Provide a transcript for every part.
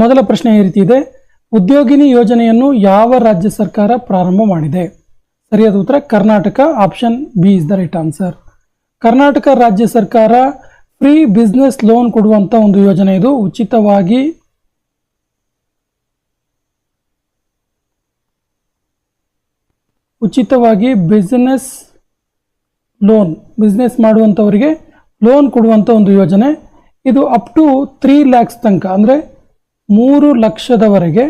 ಮೊದಲ ಪ್ರಶ್ನೆ ಈ ರೀತಿ ಇದೆ, ಉದ್ಯೋಗಿನಿ ಯೋಜನೆಯನ್ನು ಯಾವ ರಾಜ್ಯ ಸರ್ಕಾರ ಪ್ರಾರಂಭ ಮಾಡಿದೆ? ಸರಿಯಾದ ಉತ್ತರ Karnataka. Option B is the right answer. Karnataka ರಾಜ್ಯ ಸರ್ಕಾರ ಫ್ರೀ ಬಿಸ್ನೆಸ್ ಲೋನ್ ಕೊಡುವಂತ ಒಂದು ಯೋಜನೆ ಇದು. ಉಚಿತವಾಗಿ ಬಿಸ್ನೆಸ್ ಲೋನ್, ಬಿಸ್ನೆಸ್ ಮಾಡುವಂಥವರಿಗೆ ಲೋನ್ ಕೊಡುವಂಥ ಒಂದು ಯೋಜನೆ ಇದು. ಅಪ್ ಟು 3 lakhs ತನಕ, ಅಂದರೆ 3 ಲಕ್ಷದವರೆಗೆ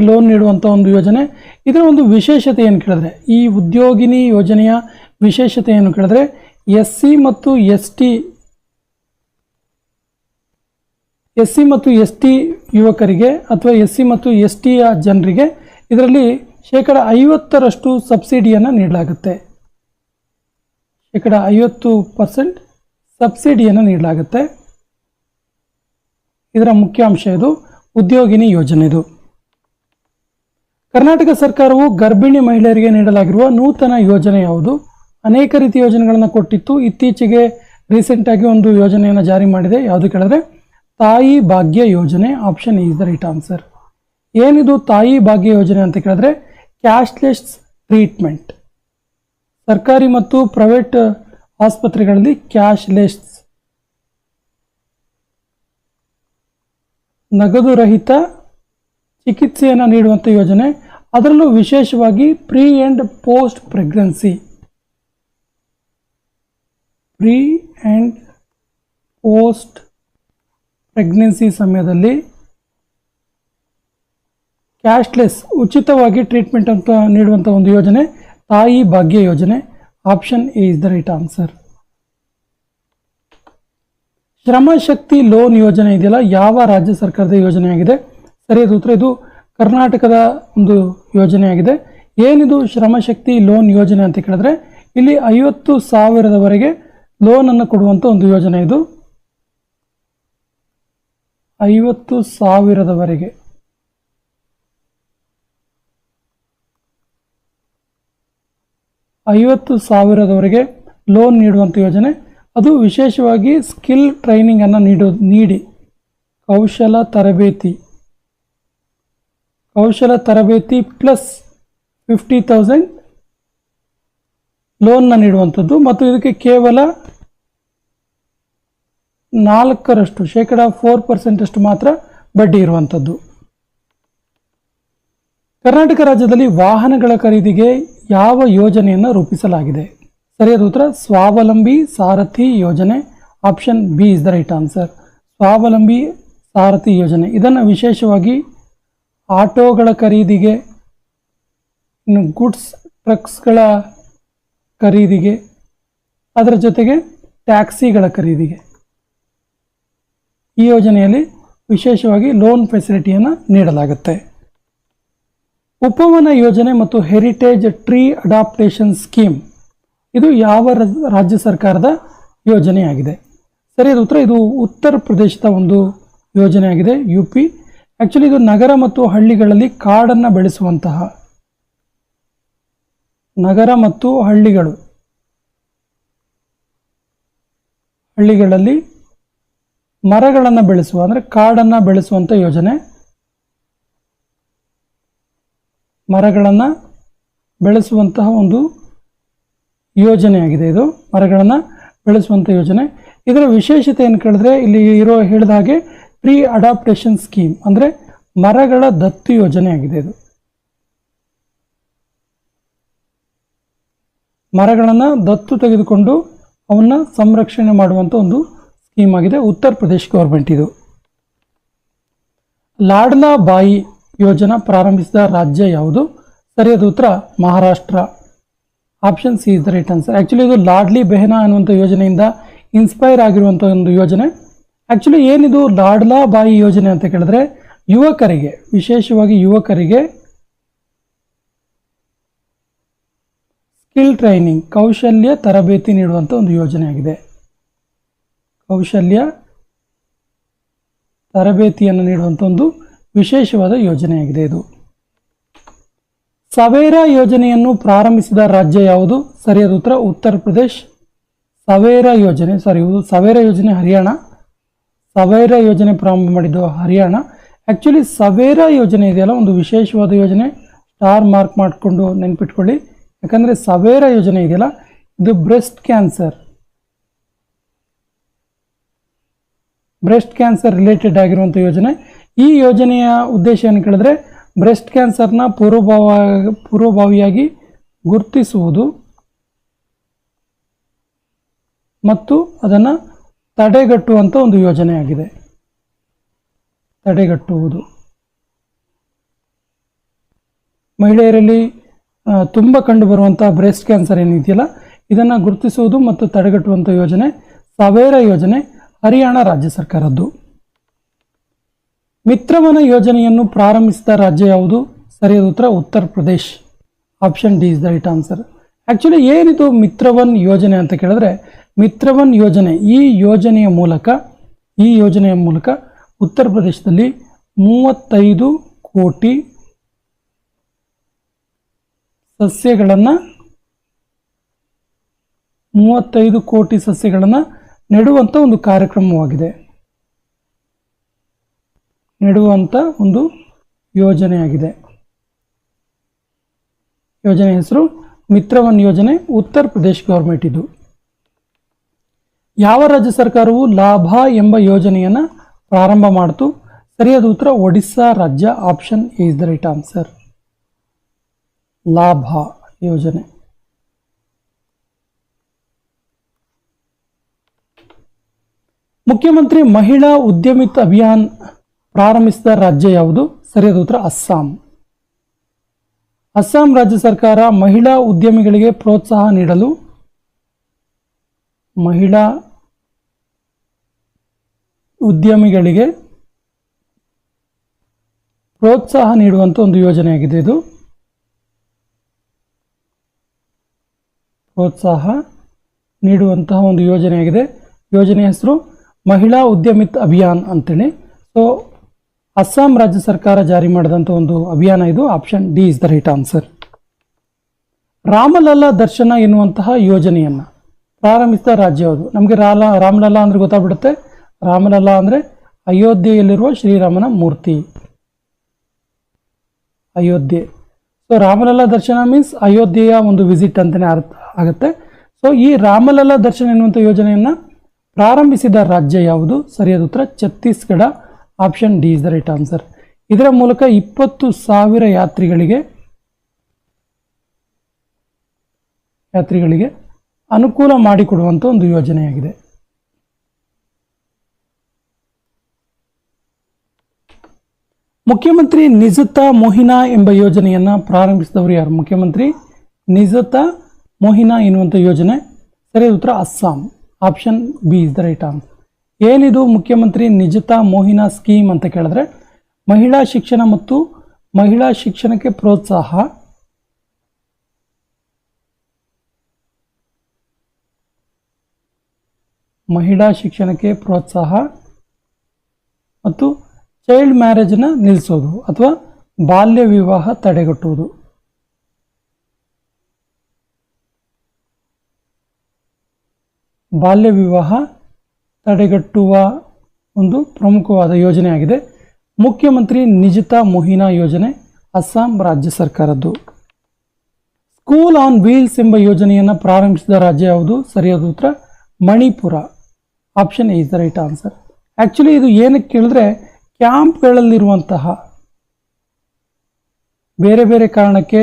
ಲೋನ್ ನೀಡುವಂಥ ಒಂದು ಯೋಜನೆ. ಇದರ ಒಂದು ವಿಶೇಷತೆ ಏನು ಕೇಳಿದ್ರೆ, ಈ ಉದ್ಯೋಗಿನಿ ಯೋಜನೆಯ ವಿಶೇಷತೆ ಏನು ಕೇಳಿದ್ರೆ, ಎಸ್ ಸಿ ಮತ್ತು ಎಸ್ ಟಿ ಯುವಕರಿಗೆ ಅಥವಾ ಎಸ್ ಸಿ ಮತ್ತು ಎಸ್ ಟಿಯ ಜನರಿಗೆ ಇದರಲ್ಲಿ 50% ಸಬ್ಸಿಡಿಯನ್ನು ನೀಡಲಾಗುತ್ತೆ. 50% ಸಬ್ಸಿಡಿಯನ್ನು ನೀಡಲಾಗುತ್ತೆ. ಇದರ ಮುಖ್ಯ ಅಂಶ ಇದು ಉದ್ಯೋಗಿನಿ ಯೋಜನೆ. ಇದು ಕರ್ನಾಟಕ ಸರ್ಕಾರವು ಗರ್ಭಿಣಿ ಮಹಿಳೆಯರಿಗೆ ನೀಡಲಾಗಿರುವ ನೂತನ ಯೋಜನೆ ಯಾವುದು? ಅನೇಕ ರೀತಿಯ ಯೋಜನೆಗಳನ್ನು ಕೊಟ್ಟಿತ್ತು. ಇತ್ತೀಚೆಗೆ ರೀಸೆಂಟ್ ಆಗಿ ಒಂದು ಯೋಜನೆಯನ್ನು ಜಾರಿ ಮಾಡಿದೆ. ಯಾವುದು ಕೇಳಿದ್ರೆ ತಾಯಿ ಭಾಗ್ಯ ಯೋಜನೆ. Option is the right answer. ಏನಿದು ತಾಯಿ ಭಾಗ್ಯ ಯೋಜನೆ ಅಂತ ಕೇಳಿದ್ರೆ ಕ್ಯಾಶ್ಲೆಸ್ ಟ್ರೀಟ್ಮೆಂಟ್. ಸರ್ಕಾರಿ ಮತ್ತು ಪ್ರೈವೇಟ್ ಆಸ್ಪತ್ರೆಗಳಲ್ಲಿ ಕ್ಯಾಶ್ಲೆಸ್, ನಗದು ರಹಿತ ಚಿಕಿತ್ಸೆಯನ್ನು ನೀಡುವಂಥ ಯೋಜನೆ. ಅದರಲ್ಲೂ ವಿಶೇಷವಾಗಿ ಪ್ರೀ ಆ್ಯಂಡ್ ಪೋಸ್ಟ್ ಪ್ರೆಗ್ನೆನ್ಸಿ ಸಮಯದಲ್ಲಿ ಕ್ಯಾಶ್ಲೆಸ್, ಉಚಿತವಾಗಿ ಟ್ರೀಟ್ಮೆಂಟ್ ಅಂತ ನೀಡುವಂಥ ಒಂದು ಯೋಜನೆ ತಾಯಿ ಭಾಗ್ಯ ಯೋಜನೆ. Option A is the right answer. Shramashakti loan ಯೋಜನೆ ಇದೆಯಲ್ಲ, ಯಾವ ರಾಜ್ಯ ಸರ್ಕಾರದ ಯೋಜನೆಯಾಗಿದೆ? ಸರಿಯಾದ ಉತ್ತರ ಇದು ಕರ್ನಾಟಕದ ಒಂದು ಯೋಜನೆಯಾಗಿದೆ. ಏನಿದು ಶ್ರಮಶಕ್ತಿ ಲೋನ್ ಯೋಜನೆ ಅಂತ ಕೇಳಿದ್ರೆ, ಇಲ್ಲಿ 50,000ವರೆಗೆ ಲೋನನ್ನು ಕೊಡುವಂಥ ಒಂದು ಯೋಜನೆ ಇದು. 50,000ವರೆಗೆ ಲೋನ್ ನೀಡುವಂಥ ಯೋಜನೆ. ಅದು ವಿಶೇಷವಾಗಿ ಸ್ಕಿಲ್ ಟ್ರೈನಿಂಗ್ ಅನ್ನು ನೀಡಿ ಕೌಶಲ ತರಬೇತಿ ಪ್ಲಸ್ 50,000 ಲೋನ್ನ ನೀಡುವಂಥದ್ದು. ಮತ್ತು ಇದಕ್ಕೆ ಕೇವಲ 4% 4% ಮಾತ್ರ ಬಡ್ಡಿ ಇರುವಂಥದ್ದು. ಕರ್ನಾಟಕ ರಾಜ್ಯದಲ್ಲಿ ವಾಹನಗಳ ಖರೀದಿಗೆ ಯಾವ ಯೋಜನೆಯನ್ನು ರೂಪಿಸಲಾಗಿದೆ? ಸರಿಯಾದ ಉತ್ತರ ಸ್ವಾವಲಂಬಿ ಸಾರಥಿ ಯೋಜನೆ. Option B is the right answer. ಸ್ವಾವಲಂಬಿ ಸಾರಥಿ ಯೋಜನೆ ಇದನ್ನು ವಿಶೇಷವಾಗಿ ಆಟೋಗಳ ಖರೀದಿಗೆ, ಇನ್ನು ಗುಡ್ಸ್ ಟ್ರಕ್ಸ್ಗಳ ಖರೀದಿಗೆ, ಅದರ ಜೊತೆಗೆ ಟ್ಯಾಕ್ಸಿಗಳ ಖರೀದಿಗೆ ಈ ಯೋಜನೆಯಲ್ಲಿ ವಿಶೇಷವಾಗಿ ಲೋನ್ ಫೆಸಿಲಿಟಿಯನ್ನು ನೀಡಲಾಗುತ್ತೆ. ಉಪವನ ಯೋಜನೆ ಮತ್ತು ಹೆರಿಟೇಜ್ ಟ್ರೀ ಅಡಾಪ್ಟೇಷನ್ ಸ್ಕೀಮ್ ಇದು ಯಾವ ರಾಜ್ಯ ಸರ್ಕಾರದ ಯೋಜನೆಯಾಗಿದೆ? ಸರಿಯಾದ ಉತ್ತರ ಇದು ಉತ್ತರ ಪ್ರದೇಶದ ಒಂದು ಯೋಜನೆಯಾಗಿದೆ, UP. ಆ್ಯಕ್ಚುಲಿ ಇದು ನಗರ ಮತ್ತು ಹಳ್ಳಿಗಳಲ್ಲಿ ಕಾಡನ್ನು ಬೆಳೆಸುವಂತಹ, ನಗರ ಮತ್ತು ಹಳ್ಳಿಗಳಲ್ಲಿ ಮರಗಳನ್ನು ಬೆಳೆಸುವ, ಅಂದರೆ ಕಾಡನ್ನು ಬೆಳೆಸುವಂಥ ಯೋಜನೆ. ಮರಗಳನ್ನು ಬೆಳೆಸುವಂತಹ ಒಂದು ಯೋಜನೆಯಾಗಿದೆ ಇದು, ಮರಗಳನ್ನು ಬೆಳೆಸುವಂಥ ಯೋಜನೆ. ಇದರ ವಿಶೇಷತೆ ಏನು ಕೇಳಿದ್ರೆ, ಇಲ್ಲಿ ಹೇಳಿದ ಹಾಗೆ ಟ್ರೀ ಅಡಾಪ್ಟೇಷನ್ ಸ್ಕೀಮ್, ಅಂದರೆ ಮರಗಳ ದತ್ತು ಯೋಜನೆಯಾಗಿದೆ ಇದು. ಮರಗಳನ್ನು ದತ್ತು ತೆಗೆದುಕೊಂಡು ಅವನ್ನ ಸಂರಕ್ಷಣೆ ಮಾಡುವಂಥ ಒಂದು ಸ್ಕೀಮ್ ಆಗಿದೆ, ಉತ್ತರ ಪ್ರದೇಶ ಗೌರ್ಮೆಂಟ್ ಇದು. ಲಾಡ್ಲಾ ಬಾಯಿ ಯೋಜನಾ ಪ್ರಾರಂಭಿಸಿದ ರಾಜ್ಯ ಯಾವುದು? ಸರಿಯಾದ ಉತ್ತರ Maharashtra. Option C is the right answer. Actually ಇದು ಲಾಡ್ಲಿ ಬೆಹನಾ ಅನ್ನುವಂಥ ಯೋಜನೆಯಿಂದ ಇನ್ಸ್ಪೈರ್ ಆಗಿರುವಂಥ ಒಂದು ಯೋಜನೆ. ಆ್ಯಕ್ಚುಲಿ ಏನಿದು ಲಾಡ್ಲಾ ಬಾಯಿ ಯೋಜನೆ ಅಂತ ಕೇಳಿದ್ರೆ, ಯುವಕರಿಗೆ, ವಿಶೇಷವಾಗಿ ಯುವಕರಿಗೆ ಸ್ಕಿಲ್ ಟ್ರೈನಿಂಗ್, ಕೌಶಲ್ಯ ತರಬೇತಿ ನೀಡುವಂಥ ಒಂದು ಯೋಜನೆಯಾಗಿದೆ. ಕೌಶಲ್ಯ ತರಬೇತಿಯನ್ನು ನೀಡುವಂಥ ಒಂದು ವಿಶೇಷವಾದ ಯೋಜನೆಯಾಗಿದೆ ಇದು. ಸವೇರಾ ಯೋಜನೆಯನ್ನು ಪ್ರಾರಂಭಿಸಿದ ರಾಜ್ಯ ಯಾವುದು? ಸರಿಯಾದ ಉತ್ತರ ಉತ್ತರ ಪ್ರದೇಶ್. ಸವೇರಾ ಯೋಜನೆ, ಇದು ಸವೇರಾ ಯೋಜನೆ ಹರಿಯಾಣ. ಸವೇರಾ ಯೋಜನೆ ಪ್ರಾರಂಭ ಮಾಡಿದ್ದು ಹರಿಯಾಣ. ಆ್ಯಕ್ಚುಲಿ ಸವೇರಾ ಯೋಜನೆ ಇದೆಯಲ್ಲ, ಒಂದು ವಿಶೇಷವಾದ ಯೋಜನೆ. ಸ್ಟಾರ್ ಮಾರ್ಕ್ ಮಾಡಿಕೊಂಡು ನೆನ್ಪಿಟ್ಕೊಳ್ಳಿ. ಯಾಕಂದರೆ ಸವೇರಾ ಯೋಜನೆ ಇದೆಯಲ್ಲ, ಇದು ಬ್ರೆಸ್ಟ್ ಕ್ಯಾನ್ಸರ್ ರಿಲೇಟೆಡ್ ಆಗಿರುವಂಥ ಯೋಜನೆ. ಈ ಯೋಜನೆಯ ಉದ್ದೇಶ ಏನು ಕೇಳಿದ್ರೆ, ಬ್ರೆಸ್ಟ್ ಕ್ಯಾನ್ಸರ್ನ ಪೂರ್ವಭಾವಿಯಾಗಿ ಗುರುತಿಸುವುದು ಮತ್ತು ಅದನ್ನು ತಡೆಗಟ್ಟುವಂಥ ಒಂದು ಯೋಜನೆ ಆಗಿದೆ. ತಡೆಗಟ್ಟುವುದು, ಮಹಿಳೆಯರಲ್ಲಿ ತುಂಬ ಕಂಡುಬರುವಂಥ ಬ್ರೆಸ್ಟ್ ಕ್ಯಾನ್ಸರ್ ಏನಿದೆಯಲ್ಲ, ಇದನ್ನು ಗುರುತಿಸುವುದು ಮತ್ತು ತಡೆಗಟ್ಟುವಂಥ ಯೋಜನೆ ಸವೇರಾ ಯೋಜನೆ, ಹರಿಯಾಣ ರಾಜ್ಯ ಸರ್ಕಾರದ್ದು. ಮಿತ್ರವನ ಯೋಜನೆಯನ್ನು ಪ್ರಾರಂಭಿಸಿದ ರಾಜ್ಯ ಯಾವುದು? ಸರಿಯಾದ ಉತ್ತರ Uttar Pradesh. Option D is the right answer. Actually ಏನಿದು ಮಿತ್ರವನ್ ಯೋಜನೆ ಅಂತ ಕೇಳಿದ್ರೆ, ಮಿತ್ರವನ್ ಯೋಜನೆ ಈ ಯೋಜನೆಯ ಮೂಲಕ ಉತ್ತರ ಪ್ರದೇಶದಲ್ಲಿ 35 ಕೋಟಿ ಸಸ್ಯಗಳನ್ನು ನೆಡುವಂಥ ಒಂದು ಕಾರ್ಯಕ್ರಮವಾಗಿದೆ. ನೆಡುವಂಥ ಒಂದು ಯೋಜನೆಯಾಗಿದೆ. ಯೋಜನೆ ಹೆಸರು ಮಿತ್ರವನ್ ಯೋಜನೆ, ಉತ್ತರ ಪ್ರದೇಶ್ ಗೌರ್ಮೆಂಟ್ ಇದು. ಯಾವ ರಾಜ್ಯ ಸರ್ಕಾರವು ಲಾಭ ಎಂಬ ಯೋಜನೆಯನ್ನು ಪ್ರಾರಂಭ ಮಾಡಿತು? ಸರಿಯಾದ ಉತ್ತರ ಒಡಿಸ್ಸಾ ರಾಜ್ಯ. Option A is the right answer. ಲಾಭ ಯೋಜನೆ. ಮುಖ್ಯಮಂತ್ರಿ ಮಹಿಳಾ ಉದ್ಯಮಿತ ಅಭಿಯಾನ್ ಪ್ರಾರಂಭಿಸಿದ ರಾಜ್ಯ ಯಾವುದು? ಸರಿಯಾದ ಉತ್ತರ ಅಸ್ಸಾಂ. ಅಸ್ಸಾಂ ರಾಜ್ಯ ಸರ್ಕಾರ ಮಹಿಳಾ ಉದ್ಯಮಿಗಳಿಗೆ ಪ್ರೋತ್ಸಾಹ ನೀಡಲು ಪ್ರೋತ್ಸಾಹ ನೀಡುವಂಥ ಒಂದು ಯೋಜನೆಯಾಗಿದೆ. ಇದು ಪ್ರೋತ್ಸಾಹ ನೀಡುವಂತಹ ಒಂದು ಯೋಜನೆಯಾಗಿದೆ. ಯೋಜನೆ ಹೆಸರು ಮಹಿಳಾ ಉದ್ಯಮಿತ ಅಭಿಯಾನ್ ಅಂತೇಳಿ. ಸೊ ಅಸ್ಸಾಂ ರಾಜ್ಯ ಸರ್ಕಾರ ಜಾರಿ ಮಾಡಿದಂಥ ಒಂದು ಅಭಿಯಾನ ಇದು. Option D is the right answer. Ram Lalla ದರ್ಶನ ಎನ್ನುವಂತಹ ಯೋಜನೆಯನ್ನು ಪ್ರಾರಂಭಿಸಿದ ರಾಜ್ಯ ಯಾವುದು? ನಮಗೆ ರಾಮಲಲ್ಲಾ ಅಂದರೆ ಗೊತ್ತಾಗ್ಬಿಡುತ್ತೆ. ರಾಮಲಲ್ಲಾ ಅಂದರೆ ಅಯೋಧ್ಯೆಯಲ್ಲಿರುವ ಶ್ರೀರಾಮನ ಮೂರ್ತಿ, ಅಯೋಧ್ಯೆ. ಸೊ ರಾಮಲಲ್ಲಾ ದರ್ಶನ ಮೀನ್ಸ್ ಅಯೋಧ್ಯೆಯ ಒಂದು ವಿಸಿಟ್ ಅಂತಲೇ ಅರ್ಥ ಆಗುತ್ತೆ. ಸೊ ಈ ರಾಮಲಲ್ಲಾ ದರ್ಶನ ಎನ್ನುವಂಥ ಯೋಜನೆಯನ್ನು ಪ್ರಾರಂಭಿಸಿದ ರಾಜ್ಯ ಯಾವುದು? ಸರಿಯಾದ ಉತ್ತರ Chhattisgarh. Option D is the right answer. ಇದರ ಮೂಲಕ 20,000 ಯಾತ್ರಿಗಳಿಗೆ ಅನುಕೂಲ ಮಾಡಿಕೊಡುವಂಥ ಒಂದು ಯೋಜನೆಯಾಗಿದೆ. ಮುಖ್ಯಮಂತ್ರಿ ನಿಜತಾ ಮೊಹಿನಾ ಎಂಬ ಯೋಜನೆಯನ್ನು ಪ್ರಾರಂಭಿಸಿದವರು ಯಾರು? ಮುಖ್ಯಮಂತ್ರಿ ನಿಜತಾ ಮೊಹಿನಾ ಎನ್ನುವಂಥ ಯೋಜನೆ. ಸರಿಯಾದ ಉತ್ತರ Assam. Option B is the right answer. ಏನಿದು ಮುಖ್ಯಮಂತ್ರಿ ನಿಜತಾ ಮೊಹಿನಾ ಸ್ಕೀಮ್ ಅಂತ ಕೇಳಿದ್ರೆ, ಮಹಿಳಾ ಶಿಕ್ಷಣ ಮತ್ತು ಮಹಿಳಾ ಶಿಕ್ಷಣಕ್ಕೆ ಪ್ರೋತ್ಸಾಹ, ಮತ್ತು ಚೈಲ್ಡ್ ಮ್ಯಾರೇಜನ್ನು ನಿಲ್ಲಿಸೋದು ಅಥವಾ ಬಾಲ್ಯ ವಿವಾಹ ತಡೆಗಟ್ಟುವುದು. ಬಾಲ್ಯ ವಿವಾಹ ತಡೆಗಟ್ಟುವ ಒಂದು ಪ್ರಮುಖವಾದ ಯೋಜನೆಯಾಗಿದೆ. ಮುಖ್ಯಮಂತ್ರಿ ನಿಜತಾ ಮೊಹಿನಾ ಯೋಜನೆ, ಅಸ್ಸಾಂ ರಾಜ್ಯ ಸರ್ಕಾರದ್ದು. ಸ್ಕೂಲ್ ಆನ್ ವೀಲ್ಸ್ ಎಂಬ ಯೋಜನೆಯನ್ನು ಪ್ರಾರಂಭಿಸಿದ ರಾಜ್ಯ ಯಾವುದು? ಸರಿಯಾದ ಉತ್ತರ Manipur. Option A is the right answer. Actually ಇದು ಏನಕ್ಕೆ ಕೇಳಿದ್ರೆ, ಕ್ಯಾಂಪ್ಗಳಲ್ಲಿರುವಂತಹ ಬೇರೆ ಬೇರೆ ಕಾರಣಕ್ಕೆ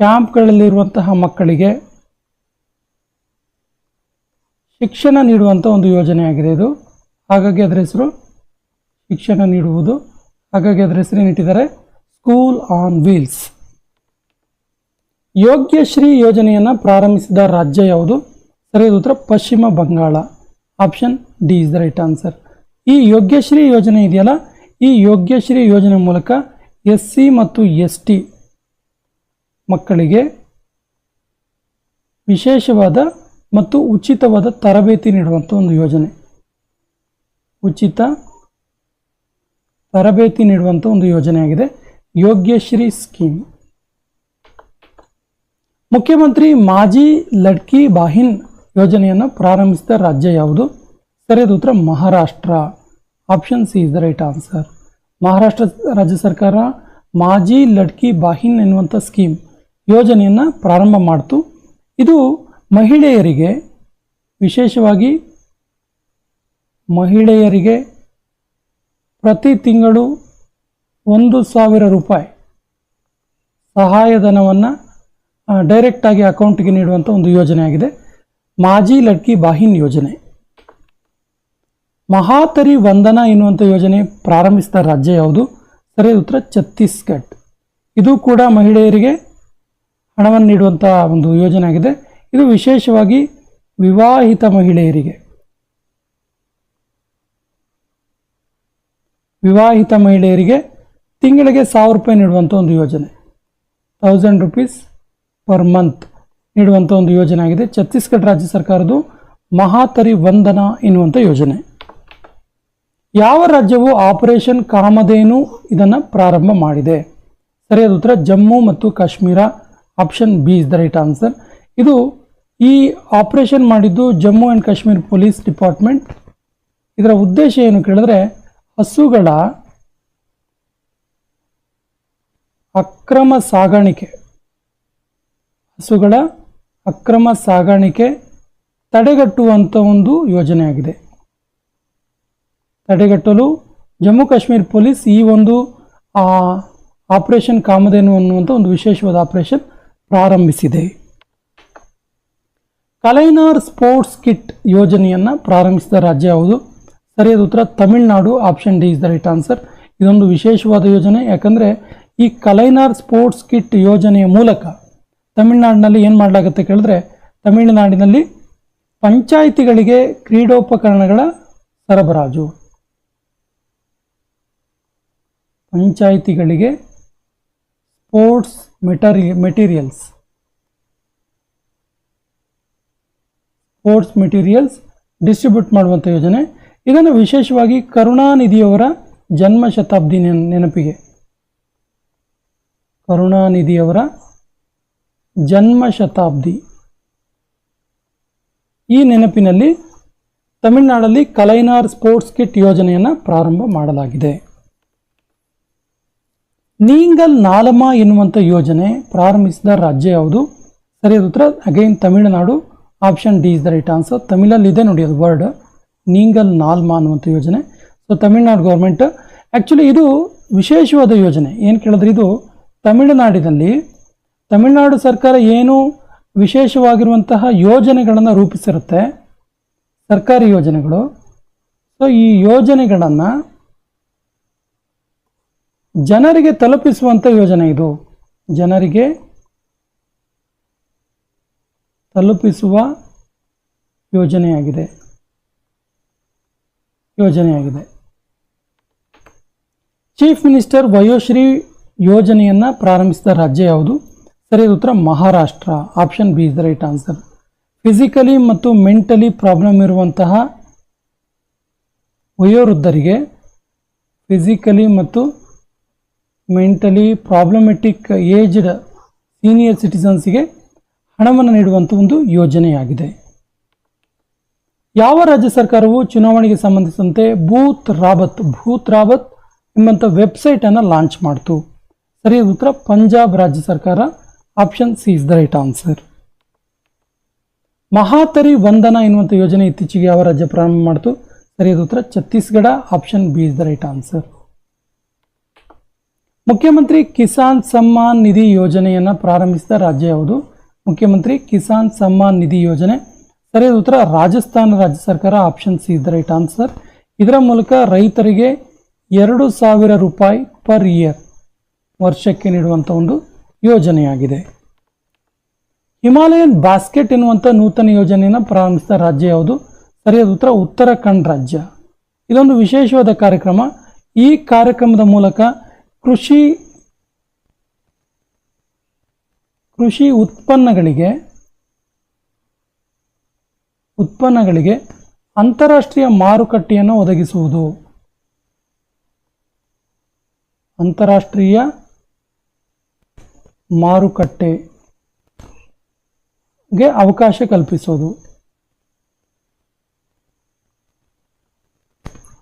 ಕ್ಯಾಂಪ್ಗಳಲ್ಲಿರುವಂತಹ ಮಕ್ಕಳಿಗೆ ಶಿಕ್ಷಣ ನೀಡುವಂಥ ಒಂದು ಯೋಜನೆಯಾಗಿದೆ ಇದು. ಹಾಗಾಗಿ ಅದರ ಹೆಸರು ಶಿಕ್ಷಣ ನೀಡುವುದು. ಹಾಗಾಗಿ ಅದರ ಹೆಸರೇನಿಟ್ಟಿದ್ದಾರೆ ಸ್ಕೂಲ್ ಆನ್ ವೀಲ್ಸ್. ಯೋಗ್ಯಶ್ರೀ ಯೋಜನೆಯನ್ನು ಪ್ರಾರಂಭಿಸಿದ ರಾಜ್ಯ ಯಾವುದು? ಸರಿಯಾದ ಉತ್ತರ Paschim Bangal. Option D is the right answer. ಈ ಯೋಗ್ಯಶ್ರೀ ಯೋಜನೆ ಇದೆಯಲ್ಲ, ಈ ಯೋಗ್ಯಶ್ರೀ ಯೋಜನೆ ಮೂಲಕ SC ಮತ್ತು ST ಮಕ್ಕಳಿಗೆ ವಿಶೇಷವಾದ ಮತ್ತು ಉಚಿತವಾದ ತರಬೇತಿ ನೀಡುವಂಥ ಒಂದು ಯೋಜನೆ. ಉಚಿತ ತರಬೇತಿ ನೀಡುವಂಥ ಒಂದು ಯೋಜನೆಯಾಗಿದೆ ಯೋಗ್ಯಶ್ರೀ ಸ್ಕೀಮ್. ಮುಖ್ಯಮಂತ್ರಿ ಮಾಜಿ ಲಡ್ಕಿ ಬಾಹಿನ್ ಯೋಜನೆಯನ್ನು ಪ್ರಾರಂಭಿಸಿದ ರಾಜ್ಯ ಯಾವುದು? ಸರಿಯಾದ ಉತ್ತರ Maharashtra. Option C is the right answer. Maharashtra ರಾಜ್ಯ ಸರ್ಕಾರ ಮಾಜಿ ಲಡ್ಕಿ ಬಾಹಿನ್ ಎನ್ನುವಂಥ ಸ್ಕೀಮ್ ಯೋಜನೆಯನ್ನು ಪ್ರಾರಂಭ ಮಾಡಿತು. ಇದು ಮಹಿಳೆಯರಿಗೆ, ವಿಶೇಷವಾಗಿ ಮಹಿಳೆಯರಿಗೆ ಪ್ರತಿ ತಿಂಗಳು 1,000 ರೂಪಾಯಿ ಸಹಾಯಧನವನ್ನು ಡೈರೆಕ್ಟಾಗಿ ಅಕೌಂಟ್ಗೆ ನೀಡುವಂಥ ಒಂದು ಯೋಜನೆ ಆಗಿದೆ. ಮಾಜಿ ಲಡ್ಕಿ ಬಾಹಿನ್ ಯೋಜನೆ. ಮಹಾತರಿ ವಂದನಾ ಎನ್ನುವಂಥ ಯೋಜನೆ ಪ್ರಾರಂಭಿಸಿದ ರಾಜ್ಯ ಯಾವುದು? ಸರಿಯಾದ ಉತ್ತರ ಛತ್ತೀಸ್ಗಢ. ಇದು ಕೂಡ ಮಹಿಳೆಯರಿಗೆ ಹಣವನ್ನು ನೀಡುವಂಥ ಒಂದು ಯೋಜನೆ ಆಗಿದೆ. ಇದು ವಿಶೇಷವಾಗಿ ವಿವಾಹಿತ ಮಹಿಳೆಯರಿಗೆ ತಿಂಗಳಿಗೆ 1,000 ರೂಪಾಯಿ ನೀಡುವಂಥ ಒಂದು ಯೋಜನೆ, 1000 ರೂಪೀಸ್ ಪರ್ ಮಂತ್ ನೀಡುವಂಥ ಒಂದು ಯೋಜನೆ ಆಗಿದೆ. ಛತ್ತೀಸ್ಗಢ ರಾಜ್ಯ ಸರ್ಕಾರದ್ದು ಮಹಾತರಿ ವಂದನಾ ಎನ್ನುವಂಥ ಯೋಜನೆ. ಯಾವ ರಾಜ್ಯವು ಆಪರೇಷನ್ ಕಾಮಧೇನು ಇದನ್ನು ಪ್ರಾರಂಭ ಮಾಡಿದೆ? ಸರಿಯಾದ ಉತ್ತರ ಜಮ್ಮು ಮತ್ತು Kashmir. Option B is the right answer. ಇದು ಈ ಆಪರೇಷನ್ ಮಾಡಿದ್ದು Jammu and Kashmir police department. ಇದರ ಉದ್ದೇಶ ಏನು ಕೇಳಿದ್ರೆ, ಹಸುಗಳ ಅಕ್ರಮ ಸಾಗಾಣಿಕೆ ತಡೆಗಟ್ಟುವಂಥ ಒಂದು ಯೋಜನೆ ಆಗಿದೆ. ತಡೆಗಟ್ಟಲು ಜಮ್ಮು ಕಾಶ್ಮೀರ್ ಪೊಲೀಸ್ ಈ ಒಂದು ಆಪರೇಷನ್ ಕಾಮಧೇನು ಅನ್ನುವಂಥ ಒಂದು ವಿಶೇಷವಾದ ಆಪರೇಷನ್ ಪ್ರಾರಂಭಿಸಿದೆ. ಕಲೈನಾರ್ ಸ್ಪೋರ್ಟ್ಸ್ ಕಿಟ್ ಯೋಜನೆಯನ್ನು ಪ್ರಾರಂಭಿಸಿದ ರಾಜ್ಯ ಯಾವುದು? ಸರಿಯಾದ ಉತ್ತರ Tamil Nadu. Option D is the right answer. ಇದೊಂದು ವಿಶೇಷವಾದ ಯೋಜನೆ, ಯಾಕಂದರೆ ಈ ಕಲೈನಾರ್ ಸ್ಪೋರ್ಟ್ಸ್ ಕಿಟ್ ಯೋಜನೆಯ ಮೂಲಕ ತಮಿಳುನಾಡಿನಲ್ಲಿ ಏನು ಮಾಡಲಾಗುತ್ತೆ ಕೇಳಿದ್ರೆ, ತಮಿಳುನಾಡಿನಲ್ಲಿ ಪಂಚಾಯಿತಿಗಳಿಗೆ ಕ್ರೀಡೋಪಕರಣಗಳ ಸರಬರಾಜು, ಪಂಚಾಯಿತಿಗಳಿಗೆ ಸ್ಪೋರ್ಟ್ಸ್ ಮೆಟೀರಿಯಲ್ಸ್ ಡಿಸ್ಟ್ರಿಬ್ಯೂಟ್ ಮಾಡುವಂಥ ಯೋಜನೆ. ಇದನ್ನು ವಿಶೇಷವಾಗಿ ಕರುಣಾನಿಧಿಯವರ ಜನ್ಮ ಶತಾಬ್ದಿ ನೆನಪಿಗೆ, ಕರುಣಾನಿಧಿಯವರ ಜನ್ಮ ಶತಾಬ್ದಿ ಈ ನೆನಪಿನಲ್ಲಿ ತಮಿಳುನಾಡಲ್ಲಿ ಕಲೈನಾರ್ ಸ್ಪೋರ್ಟ್ಸ್ ಕಿಟ್ ಯೋಜನೆಯನ್ನು ಪ್ರಾರಂಭ ಮಾಡಲಾಗಿದೆ. ನೀಂಗಲ್ ನಾಲಮಾ ಎನ್ನುವಂಥ ಯೋಜನೆ ಪ್ರಾರಂಭಿಸಿದ ರಾಜ್ಯ ಯಾವುದು? ಸರಿಯಾದ ಉತ್ತರ again Tamil Nadu. Option D is the right answer. ತಮಿಳಲ್ಲಿ ಇದೆ ನೋಡಿ ಅದು ವರ್ಡ್, ನೀಂಗಲ್ ನಾಲ್ಮಾ ಅನ್ನುವಂಥ ಯೋಜನೆ. ಸೊ ತಮಿಳುನಾಡು ಗೌರ್ಮೆಂಟ್, ಆ್ಯಕ್ಚುಲಿ ಇದು ವಿಶೇಷವಾದ ಯೋಜನೆ. ಏನು ಕೇಳಿದ್ರೆ, ಇದು ತಮಿಳುನಾಡು ಸರ್ಕಾರ ಏನು ವಿಶೇಷವಾಗಿರುವಂತಹ ಯೋಜನೆಗಳನ್ನು ರೂಪಿಸಿರುತ್ತೆ, ಸರ್ಕಾರಿ ಯೋಜನೆಗಳು. ಸೊ ಈ ಯೋಜನೆಗಳನ್ನು ಜನರಿಗೆ ತಲುಪಿಸುವಂಥ ಯೋಜನೆ ಇದು. ಜನರಿಗೆ ತಲುಪಿಸುವ ಯೋಜನೆಯಾಗಿದೆ. ಚೀಫ್ ಮಿನಿಸ್ಟರ್ ವಯೋಶ್ರೀ ಯೋಜನೆಯನ್ನು ಪ್ರಾರಂಭಿಸಿದ ರಾಜ್ಯ ಯಾವುದು? ಸರಿಯಾದ ಉತ್ತರ Maharashtra. Option B is the right answer. Physically ಮತ್ತು ಮೆಂಟಲಿ ಪ್ರಾಬ್ಲಮ್ ಇರುವಂತಹ ವಯೋವೃದ್ಧರಿಗೆ, ಫಿಸಿಕಲಿ ಮತ್ತು ಮೆಂಟಲಿ ಪ್ರಾಬ್ಲಮೆಟಿಕ್ ಏಜ್ಡ್ ಸೀನಿಯರ್ ಸಿಟಿಸನ್ಸ್ಗೆ ಹಣವನ್ನು ನೀಡುವಂಥ ಒಂದು ಯೋಜನೆಯಾಗಿದೆ. ಯಾವ ರಾಜ್ಯ ಸರ್ಕಾರವು ಚುನಾವಣೆಗೆ ಸಂಬಂಧಿಸಿದಂತೆ ಭೂತ್ ರಾಬತ್ ಎಂಬಂಥ ವೆಬ್ಸೈಟನ್ನು ಲಾಂಚ್ ಮಾಡಿತು? ಸರಿಯಾದ ಉತ್ತರ ಪಂಜಾಬ್ ರಾಜ್ಯ ಸರ್ಕಾರ. Option C is the right answer. Mahatari Vandana ಎನ್ನುವಂಥ ಯೋಜನೆ ಇತ್ತೀಚೆಗೆ ಯಾವ ರಾಜ್ಯ ಪ್ರಾರಂಭ ಮಾಡಿತು? ಸರಿಯಾದ ಉತ್ತರ Chhattisgarh. Option B is the right answer. Mukhyamantri Kisan Samman Nidhi ಯೋಜನೆಯನ್ನು ಪ್ರಾರಂಭಿಸಿದ ರಾಜ್ಯ ಯಾವುದು? ಮುಖ್ಯಮಂತ್ರಿ ಕಿಸಾನ್ ಸಮ್ಮಾನ್ ನಿಧಿ ಯೋಜನೆ. ಸರಿಯಾದ ಉತ್ತರ ರಾಜಸ್ಥಾನ ರಾಜ್ಯ ಸರ್ಕಾರ. Option C is the right answer. ಇದರ ಮೂಲಕ ರೈತರಿಗೆ 2,000 ರೂಪಾಯಿ ಪರ್ ಇಯರ್ ವರ್ಷಕ್ಕೆ ನೀಡುವಂಥ ಒಂದು ಯೋಜನೆಯಾಗಿದೆ. ಹಿಮಾಲಯನ್ ಬಾಸ್ಕೆಟ್ ಎನ್ನುವಂಥ ನೂತನ ಯೋಜನೆಯನ್ನು ಪ್ರಾರಂಭಿಸಿದ ರಾಜ್ಯ ಯಾವುದು? ಸರಿಯಾದ ಉತ್ತರ ಉತ್ತರಾಖಂಡ್ ರಾಜ್ಯ. ಇದೊಂದು ವಿಶೇಷವಾದ ಕಾರ್ಯಕ್ರಮ. ಈ ಕಾರ್ಯಕ್ರಮದ ಮೂಲಕ ಕೃಷಿ ಉತ್ಪನ್ನಗಳಿಗೆ ಅಂತಾರಾಷ್ಟ್ರೀಯ ಮಾರುಕಟ್ಟೆಯನ್ನು ಒದಗಿಸುವುದು, ಅಂತಾರಾಷ್ಟ್ರೀಯ ಮಾರುಕಟ್ಟೆಗೆ ಅವಕಾಶ ಕಲ್ಪಿಸೋದು.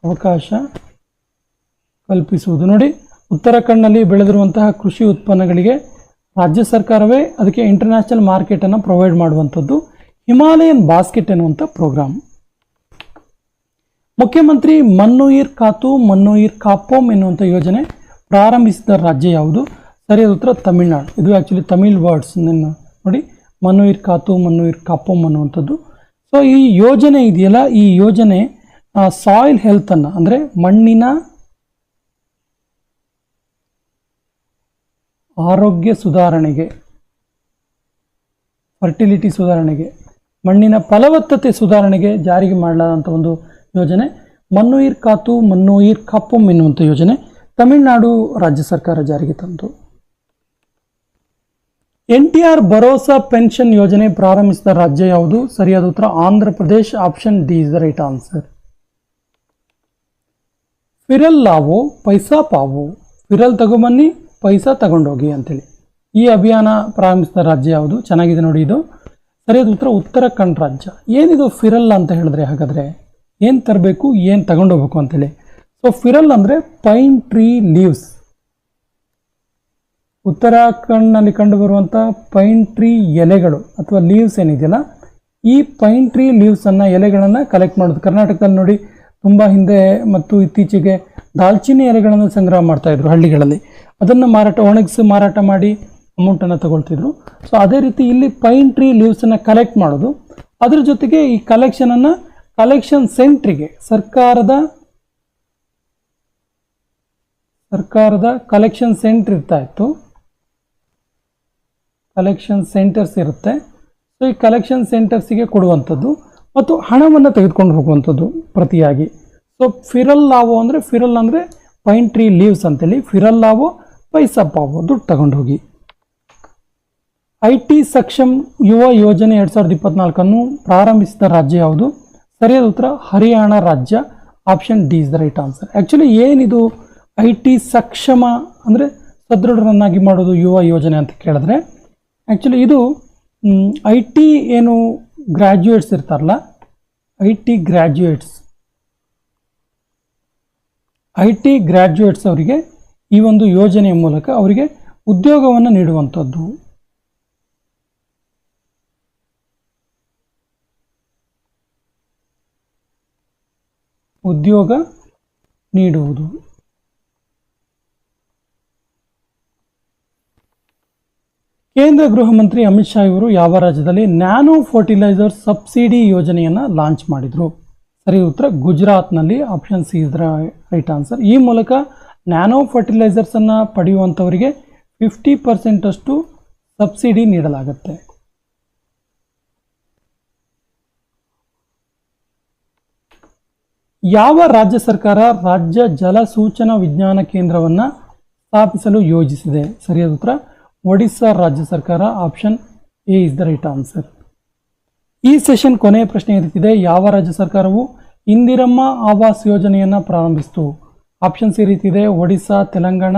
ಅವಕಾಶ ಕಲ್ಪಿಸುವುದು. ನೋಡಿ, ಉತ್ತರಾಖಂಡ್ನಲ್ಲಿ ಬೆಳೆದಿರುವಂತಹ ಕೃಷಿ ಉತ್ಪನ್ನಗಳಿಗೆ ರಾಜ್ಯ ಸರ್ಕಾರವೇ ಅದಕ್ಕೆ ಇಂಟರ್ನ್ಯಾಷನಲ್ ಮಾರ್ಕೆಟನ್ನು ಪ್ರೊವೈಡ್ ಮಾಡುವಂಥದ್ದು ಹಿಮಾಲಯನ್ ಬಾಸ್ಕೆಟ್ ಎನ್ನುವಂಥ ಪ್ರೋಗ್ರಾಮ್. ಮುಖ್ಯಮಂತ್ರಿ ಮನ್ನುಯಿರ್ ಕಾತು ಮನ್ನುಯಿರ್ ಕಾಪೋಮ್ ಎನ್ನುವಂಥ ಯೋಜನೆ ಪ್ರಾರಂಭಿಸಿದ ರಾಜ್ಯ ಯಾವುದು? ಸರಿಯಾದ ಉತ್ತರ ತಮಿಳುನಾಡು. ಇದು ಆ್ಯಕ್ಚುಲಿ ತಮಿಳ್ ವರ್ಡ್ಸ್ ನೋಡಿ, ಮನ್ನುಯಿರ್ ಕಾತು ಮನ್ನುಯಿರ್ ಕಾಪೋಮ್ ಅನ್ನುವಂಥದ್ದು. ಸೊ ಈ ಯೋಜನೆ ಇದೆಯಲ್ಲ, ಈ ಯೋಜನೆ ಸಾಯಿಲ್ ಹೆಲ್ತನ್ನು ಅಂದರೆ ಮಣ್ಣಿನ ಆರೋಗ್ಯ ಸುಧಾರಣೆಗೆ, ಫರ್ಟಿಲಿಟಿ ಸುಧಾರಣೆಗೆ, ಮಣ್ಣಿನ ಫಲವತ್ತತೆ ಸುಧಾರಣೆಗೆ ಜಾರಿಗೆ ಮಾಡಲಾದಂಥ ಒಂದು ಯೋಜನೆ ಮನ್ನುಯಿರ್ ಕಾತು ಮನ್ನುಯಿರ್ ಕಾಪೋಮ್ ಎನ್ನುವಂಥ ಯೋಜನೆ ತಮಿಳುನಾಡು ರಾಜ್ಯ ಸರ್ಕಾರ ಜಾರಿಗೆ ತಂತು. NTR ಭರೋಸಾ ಪೆನ್ಷನ್ ಯೋಜನೆ ಪ್ರಾರಂಭಿಸಿದ ರಾಜ್ಯ ಯಾವುದು? ಸರಿಯಾದ ಉತ್ತರ Andhra Pradesh. Option D is the right answer. Pirul Lao Paisa Pao, ಫಿರಲ್ ತಗೊಂಬನ್ನಿ ಪೈಸಾ ತಗೊಂಡೋಗಿ ಅಂತೇಳಿ ಈ ಅಭಿಯಾನ ಪ್ರಾರಂಭಿಸಿದ ರಾಜ್ಯ ಯಾವುದು? ಚೆನ್ನಾಗಿದೆ ನೋಡಿ ಇದು. ಸರಿಯಾದ ಉತ್ತರ ಉತ್ತರಾಖಂಡ್ ರಾಜ್ಯ. ಏನಿದು ಫಿರಲ್ ಅಂತ ಹೇಳಿದ್ರೆ, ಹಾಗಾದರೆ ಏನು ತರಬೇಕು, ಏನು ತಗೊಂಡೋಗ್ಬೇಕು ಅಂತೇಳಿ. ಸೊ ಫಿರಲ್ ಅಂದರೆ ಪೈನ್ ಟ್ರೀ ಲೀವ್ಸ್. ಉತ್ತರಾಖಂಡ್ನಲ್ಲಿ ಕಂಡುಬರುವಂಥ ಪೈನ್ ಟ್ರೀ ಎಲೆಗಳು ಅಥವಾ ಲೀವ್ಸ್ ಏನಿದೆಯಲ್ಲ, ಈ ಪೈನ್ ಟ್ರೀ ಲೀವ್ಸನ್ನು ಎಲೆಗಳನ್ನು ಕಲೆಕ್ಟ್ ಮಾಡೋದು. ಕರ್ನಾಟಕದಲ್ಲಿ ನೋಡಿ, ತುಂಬ ಹಿಂದೆ ಮತ್ತು ಇತ್ತೀಚೆಗೆ ದಾಲ್ಚಿನ್ನಿ ಎಲೆಗಳನ್ನು ಸಂಗ್ರಹ ಮಾಡ್ತಾಯಿದ್ರು ಹಳ್ಳಿಗಳಲ್ಲಿ. ಅದನ್ನು ಒಣಗಿಸಿ ಮಾರಾಟ ಮಾಡಿ ಅಮೌಂಟನ್ನು ತಗೊಳ್ತಿದ್ರು. ಸೊ ಅದೇ ರೀತಿ ಇಲ್ಲಿ ಪೈನ್ ಟ್ರೀ ಲೀವ್ಸನ್ನು ಕಲೆಕ್ಟ್ ಮಾಡೋದು. ಅದ್ರ ಜೊತೆಗೆ ಈ ಕಲೆಕ್ಷನನ್ನು ಕಲೆಕ್ಷನ್ ಸೆಂಟ್ರಿಗೆ, ಸರ್ಕಾರದ ಕಲೆಕ್ಷನ್ ಸೆಂಟರ್ ಇರ್ತಾ ಇತ್ತು, ಕಲೆಕ್ಷನ್ ಸೆಂಟರ್ಸ್ ಇರುತ್ತೆ. ಸೊ ಈ ಕಲೆಕ್ಷನ್ ಸೆಂಟರ್ಸಿಗೆ ಕೊಡುವಂಥದ್ದು ಮತ್ತು ಹಣವನ್ನು ತೆಗೆದುಕೊಂಡು ಹೋಗುವಂಥದ್ದು ಪ್ರತಿಯಾಗಿ. ಸೊ ಫಿರಲ್ ಲಾವೋ ಅಂದರೆ, ಫಿರಲ್ ಅಂದರೆ ಪೈನ್ ಟ್ರೀ ಲೀವ್ಸ್ ಅಂತೇಳಿ, ಫಿರಲ್ ಲಾವೋ ಪೈಸಾ ಪಾವೋ, ದುಡ್ಡು ತಗೊಂಡು ಹೋಗಿ. IT ಸಕ್ಷಮ್ ಯುವ ಯೋಜನೆ 2024 ಪ್ರಾರಂಭಿಸಿದ ರಾಜ್ಯ ಯಾವುದು? ಸರಿಯಾದ ಉತ್ತರ ಹರಿಯಾಣ ರಾಜ್ಯ. Option D is the right answer. Actually ಏನಿದು IT ಸಕ್ಷಮ ಅಂದರೆ ಸದೃಢರನ್ನಾಗಿ ಮಾಡೋದು ಯುವ ಯೋಜನೆ ಅಂತ ಕೇಳಿದ್ರೆ, ಆ್ಯಕ್ಚುಲಿ ಇದು IT ಏನು ಗ್ರ್ಯಾಜುಯೇಟ್ಸ್ ಇರ್ತಾರಲ್ಲ, IT ಗ್ರ್ಯಾಜುಯೇಟ್ಸ್ ಅವರಿಗೆ ಈ ಒಂದು ಯೋಜನೆಯ ಮೂಲಕ ಅವರಿಗೆ ಉದ್ಯೋಗವನ್ನು ನೀಡುವಂಥದ್ದು. ಉದ್ಯೋಗ ನೀಡುವುದು. ಕೇಂದ್ರ ಗೃಹ ಮಂತ್ರಿ ಅಮಿತ್ ಶಾ ಇವರು ಯಾವ ರಾಜ್ಯದಲ್ಲಿ ನ್ಯಾನೋ ಫರ್ಟಿಲೈಸರ್ ಸಬ್ಸಿಡಿ ಯೋಜನೆಯನ್ನು ಲಾಂಚ್ ಮಾಡಿದರು? ಸರಿ ಉತ್ತರ ಗುಜರಾತ್ನಲ್ಲಿ. Option C is the right answer. ಈ ಮೂಲಕ ನ್ಯಾನೋ ಫರ್ಟಿಲೈಸರ್ಸನ್ನು ಪಡೆಯುವಂಥವರಿಗೆ 50% ಅಷ್ಟು ಸಬ್ಸಿಡಿ ನೀಡಲಾಗುತ್ತೆ. ಯಾವ ರಾಜ್ಯ ಸರ್ಕಾರ ರಾಜ್ಯ ಜಲ ಸೂಚನಾ ವಿಜ್ಞಾನ ಕೇಂದ್ರವನ್ನು ಸ್ಥಾಪಿಸಲು ಯೋಜಿಸಿದೆ? ಸರಿಯಾದ ಉತ್ತರ ಒಡಿಸ್ಸಾ ರಾಜ್ಯ ಸರ್ಕಾರ. Option A is the right answer. ಈ ಸೆಷನ್ ಕೊನೆಯ ಪ್ರಶ್ನೆ ಇರುತ್ತಿದೆ, ಯಾವ ರಾಜ್ಯ ಸರ್ಕಾರವು ಇಂದಿರಮ್ಮ ಆವಾಸ್ ಯೋಜನೆಯನ್ನು ಪ್ರಾರಂಭಿಸಿತು? ಆಪ್ಷನ್ಸ್ ಈ ರೀತಿ ಇದೆ, ಒಡಿಸ್ಸಾ, ತೆಲಂಗಾಣ,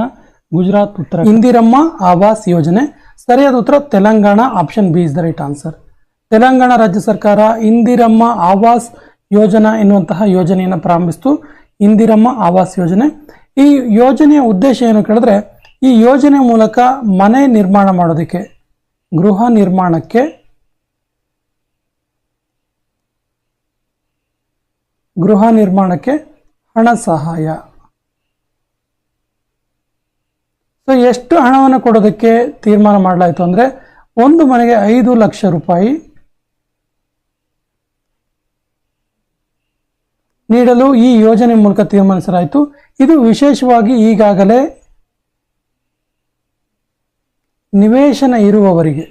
ಗುಜರಾತ್, ಉತ್ತರ. ಇಂದಿರಮ್ಮ ಆವಾಸ್ ಯೋಜನೆ ಸರಿಯಾದ ಉತ್ತರ Telangana. Option B is the right answer. Telangana ರಾಜ್ಯ ಸರ್ಕಾರ ಇಂದಿರಮ್ಮ ಆವಾಸ್ ಯೋಜನಾ ಎನ್ನುವಂತಹ ಯೋಜನೆಯನ್ನು ಪ್ರಾರಂಭಿಸಿತು. ಇಂದಿರಮ್ಮ ಆವಾಸ್ ಯೋಜನೆ. ಈ ಯೋಜನೆಯ ಉದ್ದೇಶ ಏನು ಕೇಳಿದ್ರೆ, ಈ ಯೋಜನೆ ಮೂಲಕ ಮನೆ ನಿರ್ಮಾಣ ಮಾಡೋದಕ್ಕೆ, ಗೃಹ ನಿರ್ಮಾಣಕ್ಕೆ ಹಣ ಸಹಾಯ. ಸೊ ಎಷ್ಟು ಹಣವನ್ನು ಕೊಡೋದಕ್ಕೆ ತೀರ್ಮಾನ ಮಾಡಲಾಯಿತು ಅಂದರೆ, ಒಂದು ಮನೆಗೆ 5 ಲಕ್ಷ ರೂಪಾಯಿ ನೀಡಲು ಈ ಯೋಜನೆ ಮೂಲಕ ತೀರ್ಮಾನಿಸಲಾಯಿತು. ಇದು ವಿಶೇಷವಾಗಿ ಈಗಾಗಲೇ ನಿವೇಶನ ಇರುವವರಿಗೆ,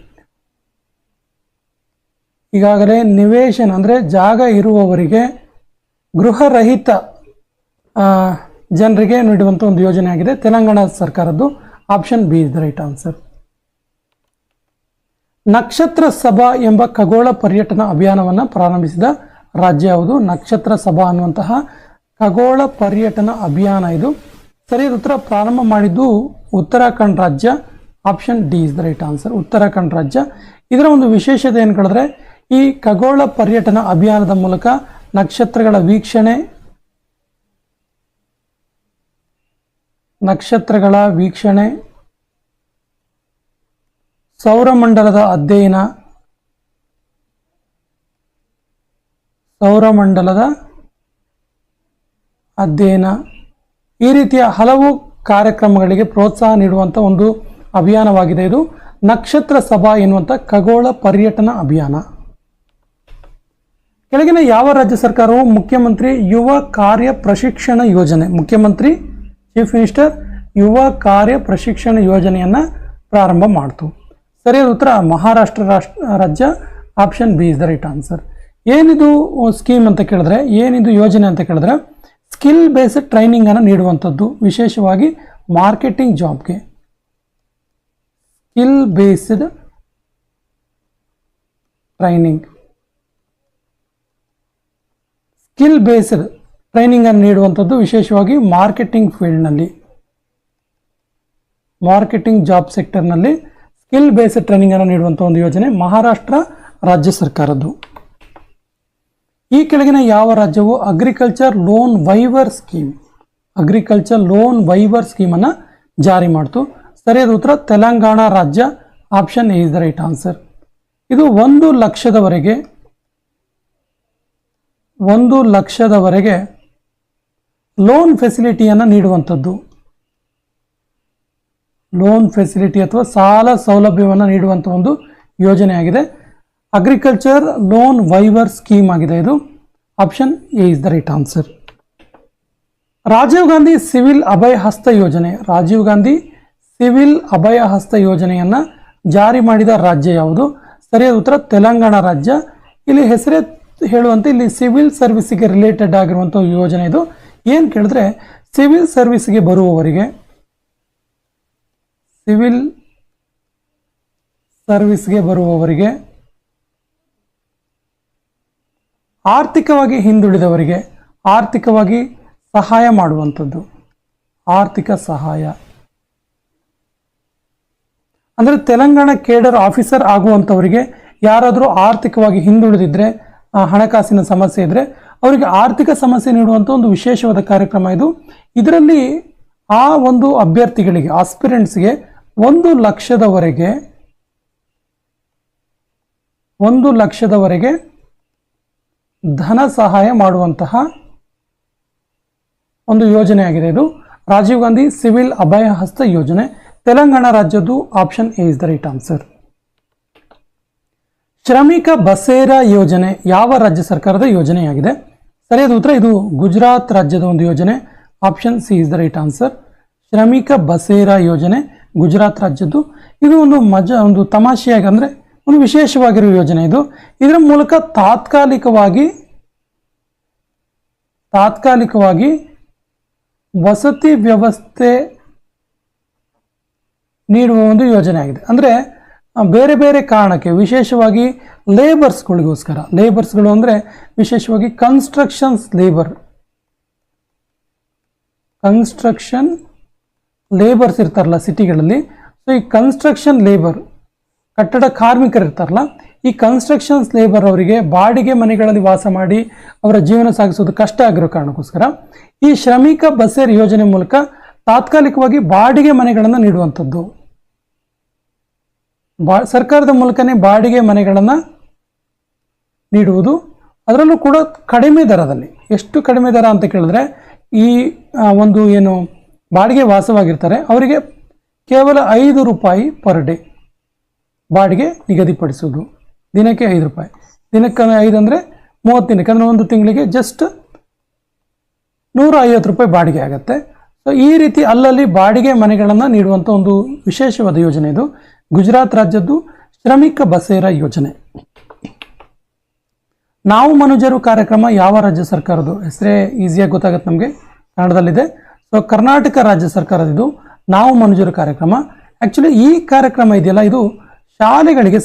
ಅಂದರೆ ಜಾಗ ಇರುವವರಿಗೆ, ಗೃಹರಹಿತ ಜನರಿಗೆ ನೀಡುವಂಥ ಒಂದು ಯೋಜನೆ ಆಗಿದೆ ತೆಲಂಗಾಣ ಸರ್ಕಾರದ್ದು. Option B is the right answer. Nakshatra Sabha ಎಂಬ ಖಗೋಳ ಪರ್ಯಟನಾ ಅಭಿಯಾನವನ್ನು ಪ್ರಾರಂಭಿಸಿದ ರಾಜ್ಯ ಯಾವುದು? ನಕ್ಷತ್ರ ಸಭಾ ಅನ್ನುವಂತಹ ಖಗೋಳ ಪರ್ಯಟನಾ ಅಭಿಯಾನ ಇದು. ಸರಿಯಾದ ಉತ್ತರ ಪ್ರಾರಂಭ ಮಾಡಿದ್ದು ಉತ್ತರಾಖಂಡ್ ರಾಜ್ಯ. Option D is the right answer. Uttarakhand ರಾಜ್ಯ. ಇದರ ಒಂದು ವಿಶೇಷತೆ ಏನು ಕೇಳಿದ್ರೆ, ಈ ಖಗೋಳ ಪರ್ಯಟನಾ ಅಭಿಯಾನದ ಮೂಲಕ ನಕ್ಷತ್ರಗಳ ವೀಕ್ಷಣೆ ನಕ್ಷತ್ರಗಳ ವೀಕ್ಷಣೆ, ಸೌರಮಂಡಲದ ಅಧ್ಯಯನ, ಈ ರೀತಿಯ ಹಲವು ಕಾರ್ಯಕ್ರಮಗಳಿಗೆ ಪ್ರೋತ್ಸಾಹ ನೀಡುವಂಥ ಒಂದು ಅಭಿಯಾನವಾಗಿದೆ ಇದು ನಕ್ಷತ್ರ ಸಭಾ ಎನ್ನುವಂಥ ಖಗೋಳ ಪರ್ಯಟನಾ ಅಭಿಯಾನ. ಕೆಳಗಿನ ಯಾವ ರಾಜ್ಯ ಸರ್ಕಾರವು ಮುಖ್ಯಮಂತ್ರಿ ಯುವ ಕಾರ್ಯ ಪ್ರಶಿಕ್ಷಣ ಯೋಜನೆ, ಮುಖ್ಯಮಂತ್ರಿ ಚೀಫ್ ಮಿನಿಸ್ಟರ್ ಯುವ ಕಾರ್ಯ ಪ್ರಶಿಕ್ಷಣ ಯೋಜನೆಯನ್ನು ಪ್ರಾರಂಭ ಮಾಡ್ತು? ಸರಿಯಾದ ಉತ್ತರ ಮಹಾರಾಷ್ಟ್ರ ರಾಜ್ಯ, option B is the right answer. ಏನಿದು ಸ್ಕೀಮ್ ಅಂತ ಕೇಳಿದ್ರೆ, ಏನಿದು ಯೋಜನೆ ಅಂತ ಕೇಳಿದ್ರೆ, ಸ್ಕಿಲ್ ಬೇಸ್ಡ್ ಟ್ರೈನಿಂಗನ್ನು ನೀಡುವಂಥದ್ದು, ವಿಶೇಷವಾಗಿ ಮಾರ್ಕೆಟಿಂಗ್ ಜಾಬ್ಗೆ. ಸ್ಕಿಲ್ ಬೇಸ್ಡ್ ಟ್ರೈನಿಂಗನ್ನು ನೀಡುವಂಥದ್ದು ವಿಶೇಷವಾಗಿ ಮಾರ್ಕೆಟಿಂಗ್ ಫೀಲ್ಡ್ನಲ್ಲಿ, ಮಾರ್ಕೆಟಿಂಗ್ ಜಾಬ್ ಸೆಕ್ಟರ್ನಲ್ಲಿ ಸ್ಕಿಲ್ ಬೇಸ್ಡ್ ಟ್ರೈನಿಂಗನ್ನು ನೀಡುವಂಥ ಒಂದು ಯೋಜನೆ ಮಹಾರಾಷ್ಟ್ರ ರಾಜ್ಯ ಸರ್ಕಾರದ್ದು. ಈ ಕೆಳಗಿನ ಯಾವ ರಾಜ್ಯವು ಅಗ್ರಿಕಲ್ಚರ್ ಲೋನ್ ವೈವರ್ ಸ್ಕೀಮನ್ನು ಜಾರಿ ಮಾಡ್ತು? ಸರಿಯಾದ ಉತ್ತರ ತೆಲಂಗಾಣ ರಾಜ್ಯ, option A is the right answer. ಇದು 1 ಲಕ್ಷದವರೆಗೆ ಲೋನ್ ಫೆಸಿಲಿಟಿಯನ್ನು ನೀಡುವಂಥದ್ದು, ಲೋನ್ ಫೆಸಿಲಿಟಿ ಅಥವಾ ಸಾಲ ಸೌಲಭ್ಯವನ್ನು ನೀಡುವಂಥ ಒಂದು ಯೋಜನೆಯಾಗಿದೆ. ಅಗ್ರಿಕಲ್ಚರ್ ಲೋನ್ ವೈವರ್ ಸ್ಕೀಮ್ ಆಗಿದೆ ಇದು, option A is the right answer. Rajiv Gandhi civil Abhaya Hasta ಯೋಜನೆಯನ್ನು ಜಾರಿ ಮಾಡಿದ ರಾಜ್ಯ ಯಾವುದು? ಸರಿಯಾದ ಉತ್ತರ ತೆಲಂಗಾಣ ರಾಜ್ಯ. ಇಲ್ಲಿ ಹೆಸರೇ ಹೇಳುವಂತೆ ಇಲ್ಲಿ ಸಿವಿಲ್ ಸರ್ವಿಸ್ಗೆ ರಿಲೇಟೆಡ್ ಆಗಿರುವಂಥ ಯೋಜನೆ ಇದು. ಏನು ಕೇಳಿದ್ರೆ, ಸಿವಿಲ್ ಸರ್ವಿಸ್ಗೆ ಬರುವವರಿಗೆ ಆರ್ಥಿಕವಾಗಿ ಹಿಂದುಳಿದವರಿಗೆ ಆರ್ಥಿಕವಾಗಿ ಸಹಾಯ ಮಾಡುವಂಥದ್ದು, ಆರ್ಥಿಕ ಸಹಾಯ ಅಂದರೆ ತೆಲಂಗಾಣ ಕೇಡರ್ ಆಫೀಸರ್ ಆಗುವಂಥವರಿಗೆ ಯಾರಾದರೂ ಆರ್ಥಿಕವಾಗಿ ಹಿಂದುಳಿದಿದ್ರೆ, ಹಣಕಾಸಿನ ಸಮಸ್ಯೆ ಇದ್ದರೆ ಅವರಿಗೆ ಆರ್ಥಿಕ ಸಮಸ್ಯೆ ನೀಡುವಂಥ ಒಂದು ವಿಶೇಷವಾದ ಕಾರ್ಯಕ್ರಮ ಇದು. ಇದರಲ್ಲಿ ಆ ಒಂದು ಅಭ್ಯರ್ಥಿಗಳಿಗೆ, ಆಸ್ಪಿರೆಂಟ್ಸ್ಗೆ 1 ಲಕ್ಷದವರೆಗೆ ಧನ ಸಹಾಯ ಮಾಡುವಂತಹ ಒಂದು ಯೋಜನೆಯಾಗಿದೆ ಇದು. ರಾಜೀವ್ ಗಾಂಧಿ ಸಿವಿಲ್ ಅಭಯ ಹಸ್ತ ಯೋಜನೆ, ತೆಲಂಗಾಣ ರಾಜ್ಯದ್ದು, option A is the right answer. Shramik Basera ಯೋಜನೆ ಯಾವ ರಾಜ್ಯ ಸರ್ಕಾರದ ಯೋಜನೆಯಾಗಿದೆ? ಸರಿಯಾದ ಉತ್ತರ ಇದು ಗುಜರಾತ್ ರಾಜ್ಯದ ಒಂದು ಯೋಜನೆ, option C is the right answer. Shramik Basera ಯೋಜನೆ ಗುಜರಾತ್ ರಾಜ್ಯದ್ದು. ಇದು ಒಂದು ತಮಾಷೆಯಾಗಿ ಅಂದರೆ ಒಂದು ವಿಶೇಷವಾಗಿರುವ ಯೋಜನೆ ಇದು. ಇದರ ಮೂಲಕ ತಾತ್ಕಾಲಿಕವಾಗಿ ವಸತಿ ವ್ಯವಸ್ಥೆ ನೀಡುವ ಒಂದು ಯೋಜನೆ ಆಗಿದೆ. ಅಂದರೆ ಬೇರೆ ಬೇರೆ ಕಾರಣಕ್ಕೆ, ವಿಶೇಷವಾಗಿ ಲೇಬರ್ಸ್ಗಳು ಅಂದರೆ ವಿಶೇಷವಾಗಿ ಕನ್ಸ್ಟ್ರಕ್ಷನ್ ಲೇಬರ್ಸ್ ಇರ್ತಾರಲ್ಲ ಸಿಟಿಗಳಲ್ಲಿ, ಸೊ ಈ ಕನ್ಸ್ಟ್ರಕ್ಷನ್ ಲೇಬರ್, ಕಟ್ಟಡ ಕಾರ್ಮಿಕರು ಇರ್ತಾರಲ್ಲ, ಈ ಕನ್ಸ್ಟ್ರಕ್ಷನ್ಸ್ ಲೇಬರ್ ಅವರಿಗೆ ಬಾಡಿಗೆ ಮನೆಗಳಲ್ಲಿ ವಾಸ ಮಾಡಿ ಅವರ ಜೀವನ ಸಾಗಿಸೋದು ಕಷ್ಟ ಆಗಿರೋ ಕಾರಣಕ್ಕೋಸ್ಕರ ಈ ಶ್ರಮಿಕ ಬಸೇರ್ ಯೋಜನೆ ಮೂಲಕ ತಾತ್ಕಾಲಿಕವಾಗಿ ಬಾಡಿಗೆ ಮನೆಗಳನ್ನು ನೀಡುವಂಥದ್ದು. ಸರ್ಕಾರದ ಮೂಲಕನೇ ಬಾಡಿಗೆ ಮನೆಗಳನ್ನು ನೀಡುವುದು, ಅದರಲ್ಲೂ ಕೂಡ ಕಡಿಮೆ ದರದಲ್ಲಿ. ಎಷ್ಟು ಕಡಿಮೆ ದರ ಅಂತ ಕೇಳಿದ್ರೆ, ಈ ಒಂದು ಏನು ಬಾಡಿಗೆ ವಾಸವಾಗಿರ್ತಾರೆ ಅವರಿಗೆ ಕೇವಲ 5 ರೂಪಾಯಿ ಪರ್ ಡೇ ಬಾಡಿಗೆ ನಿಗದಿಪಡಿಸುವುದು. ದಿನಕ್ಕೆ 5 ರೂಪಾಯಿ, ದಿನಕ್ಕೆ 5 ಅಂದರೆ 30 ದಿನಕ್ಕೆ, ಅಂದರೆ ಒಂದು ತಿಂಗಳಿಗೆ ಜಸ್ಟ್ 150 ರೂಪಾಯಿ ಬಾಡಿಗೆ ಆಗುತ್ತೆ. ಸೊ ಈ ರೀತಿ ಅಲ್ಲಲ್ಲಿ ಬಾಡಿಗೆ ಮನೆಗಳನ್ನು ನೀಡುವಂಥ ಒಂದು ವಿಶೇಷವಾದ ಯೋಜನೆ ಇದು, ಗುಜರಾತ್ ರಾಜ್ಯದ್ದು ಶ್ರಮಿಕ ಬಸೇರಾ ಯೋಜನೆ. ನಾವು ಮನುಜರು ಕಾರ್ಯಕ್ರಮ ಯಾವ ರಾಜ್ಯ ಸರ್ಕಾರದ್ದು? ಹೆಸರೇ ಈಸಿಯಾಗಿ ಗೊತ್ತಾಗುತ್ತೆ ನಮಗೆ, ಕನ್ನಡದಲ್ಲಿದೆ. ಸೊ ಕರ್ನಾಟಕ ರಾಜ್ಯ ಸರ್ಕಾರದ್ದು ನಾವು ಮನುಜರು ಕಾರ್ಯಕ್ರಮ. ಆ್ಯಕ್ಚುಲಿ ಈ ಕಾರ್ಯಕ್ರಮ ಇದೆಯಲ್ಲ, ಇದು ಶಾಲೆಗಳಿಗೆ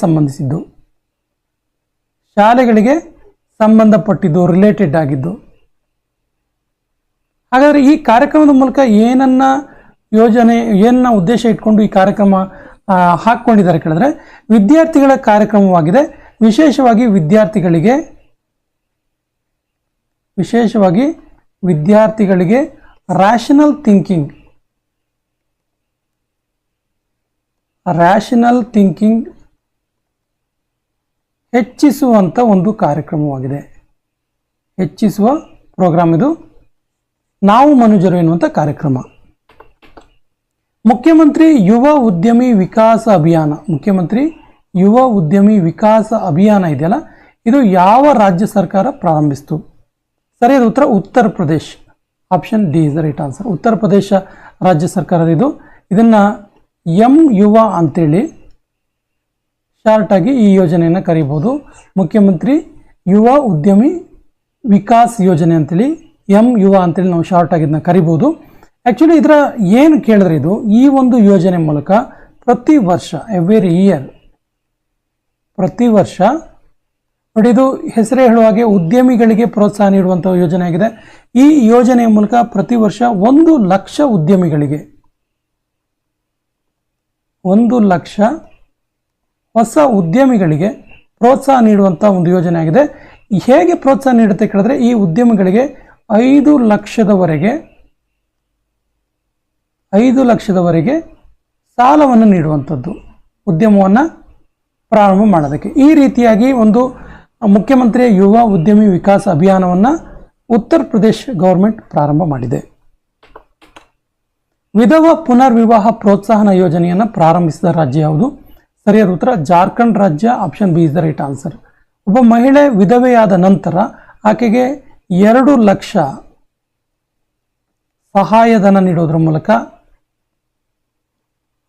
ಸಂಬಂಧಪಟ್ಟಿದ್ದು, ರಿಲೇಟೆಡ್ ಆಗಿದ್ದು. ಹಾಗಾದರೆ ಈ ಕಾರ್ಯಕ್ರಮದ ಮೂಲಕ ಏನನ್ನ ಉದ್ದೇಶ ಇಟ್ಕೊಂಡು ಈ ಕಾರ್ಯಕ್ರಮ ಹಾಕ್ಕೊಂಡಿದ್ದಾರೆ ಕೇಳಿದ್ರೆ, ವಿದ್ಯಾರ್ಥಿಗಳ ಕಾರ್ಯಕ್ರಮವಾಗಿದೆ. ವಿಶೇಷವಾಗಿ ವಿದ್ಯಾರ್ಥಿಗಳಿಗೆ ರ್ಯಾಷನಲ್ ಥಿಂಕಿಂಗ್ ರ್ಯಾಷನಲ್ ಥಿಂಕಿಂಗ್ ಹೆಚ್ಚಿಸುವಂಥ ಒಂದು ಕಾರ್ಯಕ್ರಮವಾಗಿದೆ. ಹೆಚ್ಚಿಸುವ ಪ್ರೋಗ್ರಾಮ್ ಇದು, ನಾವು ಮನುಜರು ಎನ್ನುವಂಥ ಕಾರ್ಯಕ್ರಮ. ಮುಖ್ಯಮಂತ್ರಿ ಯುವ ಉದ್ಯಮಿ ವಿಕಾಸ ಅಭಿಯಾನ, ಮುಖ್ಯಮಂತ್ರಿ ಯುವ ಉದ್ಯಮಿ ವಿಕಾಸ ಅಭಿಯಾನ ಇದೆಯಲ್ಲ, ಇದು ಯಾವ ರಾಜ್ಯ ಸರ್ಕಾರ ಪ್ರಾರಂಭಿಸಿತು? ಸರಿಯಾದ ಉತ್ತರ Uttar Pradesh. Option D is the right answer. ಉತ್ತರ ಪ್ರದೇಶ ರಾಜ್ಯ ಸರ್ಕಾರದ ಇದು. ಇದನ್ನು ಯುವ ಅಂತೇಳಿ ಶಾರ್ಟ್ ಆಗಿ ಈ ಯೋಜನೆಯನ್ನು ಕರೀಬೋದು. ಮುಖ್ಯಮಂತ್ರಿ ಯುವ ಉದ್ಯಮಿ ವಿಕಾಸ್ ಯೋಜನೆ ಅಂತೇಳಿ ಯುವ ಅಂತೇಳಿ ನಾವು ಶಾರ್ಟ್ ಆಗಿ ಇದನ್ನ ಕರಿಬೋದು. ಆ್ಯಕ್ಚುಲಿ ಇದರ ಏನು ಕೇಳಿದ್ರೆ, ಇದು ಈ ಒಂದು ಯೋಜನೆ ಮೂಲಕ ಪ್ರತಿ ವರ್ಷ ಎವ್ರಿ ಇಯರ್, ಪ್ರತಿ ವರ್ಷ ನೋಡಿ, ಇದು ಹೆಸರೇ ಹೇಳುವ ಹಾಗೆ ಉದ್ಯಮಿಗಳಿಗೆ ಪ್ರೋತ್ಸಾಹ ನೀಡುವಂಥ ಯೋಜನೆ ಆಗಿದೆ. ಈ ಯೋಜನೆಯ ಮೂಲಕ ಪ್ರತಿ ವರ್ಷ 1 ಲಕ್ಷ ಉದ್ಯಮಿಗಳಿಗೆ 1 ಲಕ್ಷ ಹೊಸ ಉದ್ಯಮಿಗಳಿಗೆ ಪ್ರೋತ್ಸಾಹ ನೀಡುವಂಥ ಒಂದು ಯೋಜನೆ ಆಗಿದೆ. ಹೇಗೆ ಪ್ರೋತ್ಸಾಹ ನೀಡುತ್ತೆ ಕೇಳಿದ್ರೆ, ಈ ಉದ್ಯಮಿಗಳಿಗೆ 5 ಲಕ್ಷದವರೆಗೆ ಸಾಲವನ್ನು ನೀಡುವಂಥದ್ದು, ಉದ್ಯಮವನ್ನು ಪ್ರಾರಂಭ ಮಾಡೋದಕ್ಕೆ. ಈ ರೀತಿಯಾಗಿ ಒಂದು ಮುಖ್ಯಮಂತ್ರಿಯ ಯುವ ಉದ್ಯಮಿ ವಿಕಾಸ ಅಭಿಯಾನವನ್ನು ಉತ್ತರ ಪ್ರದೇಶ ಗೌರ್ಮೆಂಟ್ ಪ್ರಾರಂಭ ಮಾಡಿದೆ. ವಿಧವಾ ಪುನರ್ವಿವಾಹ ಪ್ರೋತ್ಸಾಹನ ಯೋಜನೆಯನ್ನು ಪ್ರಾರಂಭಿಸಿದ ರಾಜ್ಯ ಯಾವುದು? ಸರಿಯಾದ ಉತ್ತರ ಜಾರ್ಖಂಡ್ ರಾಜ್ಯ. Option B is the right answer. ಒಬ್ಬ ಮಹಿಳೆ ವಿಧವೆಯಾದ ನಂತರ ಆಕೆಗೆ 2 ಲಕ್ಷ ಸಹಾಯಧನ ನೀಡೋದ್ರ ಮೂಲಕ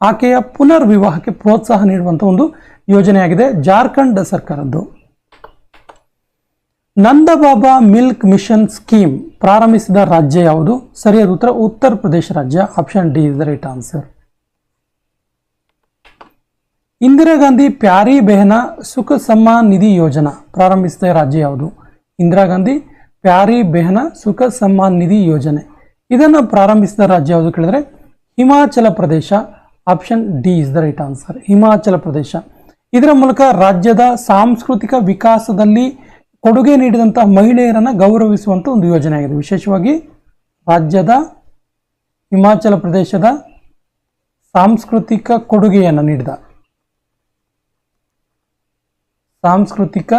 ಆಕೆಯ ಪುನರ್ವಿವಾಹಕ್ಕೆ ಪ್ರೋತ್ಸಾಹ ನೀಡುವಂಥ ಒಂದು ಯೋಜನೆಯಾಗಿದೆ, ಜಾರ್ಖಂಡ್ ಸರ್ಕಾರದ್ದು. ನಂದಬಾಬಾ ಮಿಲ್ಕ್ ಮಿಷನ್ ಸ್ಕೀಮ್ ಪ್ರಾರಂಭಿಸಿದ ರಾಜ್ಯ ಯಾವುದು? ಸರಿಯಾದ ಉತ್ತರ ಉತ್ತರ ಪ್ರದೇಶ ರಾಜ್ಯ. Option D is the right answer. Indira Gandhi Pyari Behna Sukh Samman ನಿಧಿ ಯೋಜನಾ ಪ್ರಾರಂಭಿಸಿದ ರಾಜ್ಯ ಯಾವುದು? ಇಂದಿರಾ ಗಾಂಧಿ ಪ್ಯಾರಿ ಬೆಹನಾ ಸುಖ ಸಮ್ಮಾನ್ ನಿಧಿ ಯೋಜನೆ ಇದನ್ನು ಪ್ರಾರಂಭಿಸಿದ ರಾಜ್ಯ ಯಾವುದು ಕೇಳಿದ್ರೆ Himachal Pradesh. Option D is the right answer, Himachal Pradesh. ಇದರ ಮೂಲಕ ರಾಜ್ಯದ ಸಾಂಸ್ಕೃತಿಕ ವಿಕಾಸದಲ್ಲಿ ಕೊಡುಗೆ ನೀಡಿದಂತಹ ಮಹಿಳೆಯರನ್ನು ಗೌರವಿಸುವಂಥ ಒಂದು ಯೋಜನೆ ಆಗಿದೆ. ವಿಶೇಷವಾಗಿ ರಾಜ್ಯದ ಹಿಮಾಚಲ ಪ್ರದೇಶದ ಸಾಂಸ್ಕೃತಿಕ ಕೊಡುಗೆಯನ್ನು ನೀಡಿದ ಸಾಂಸ್ಕೃತಿಕ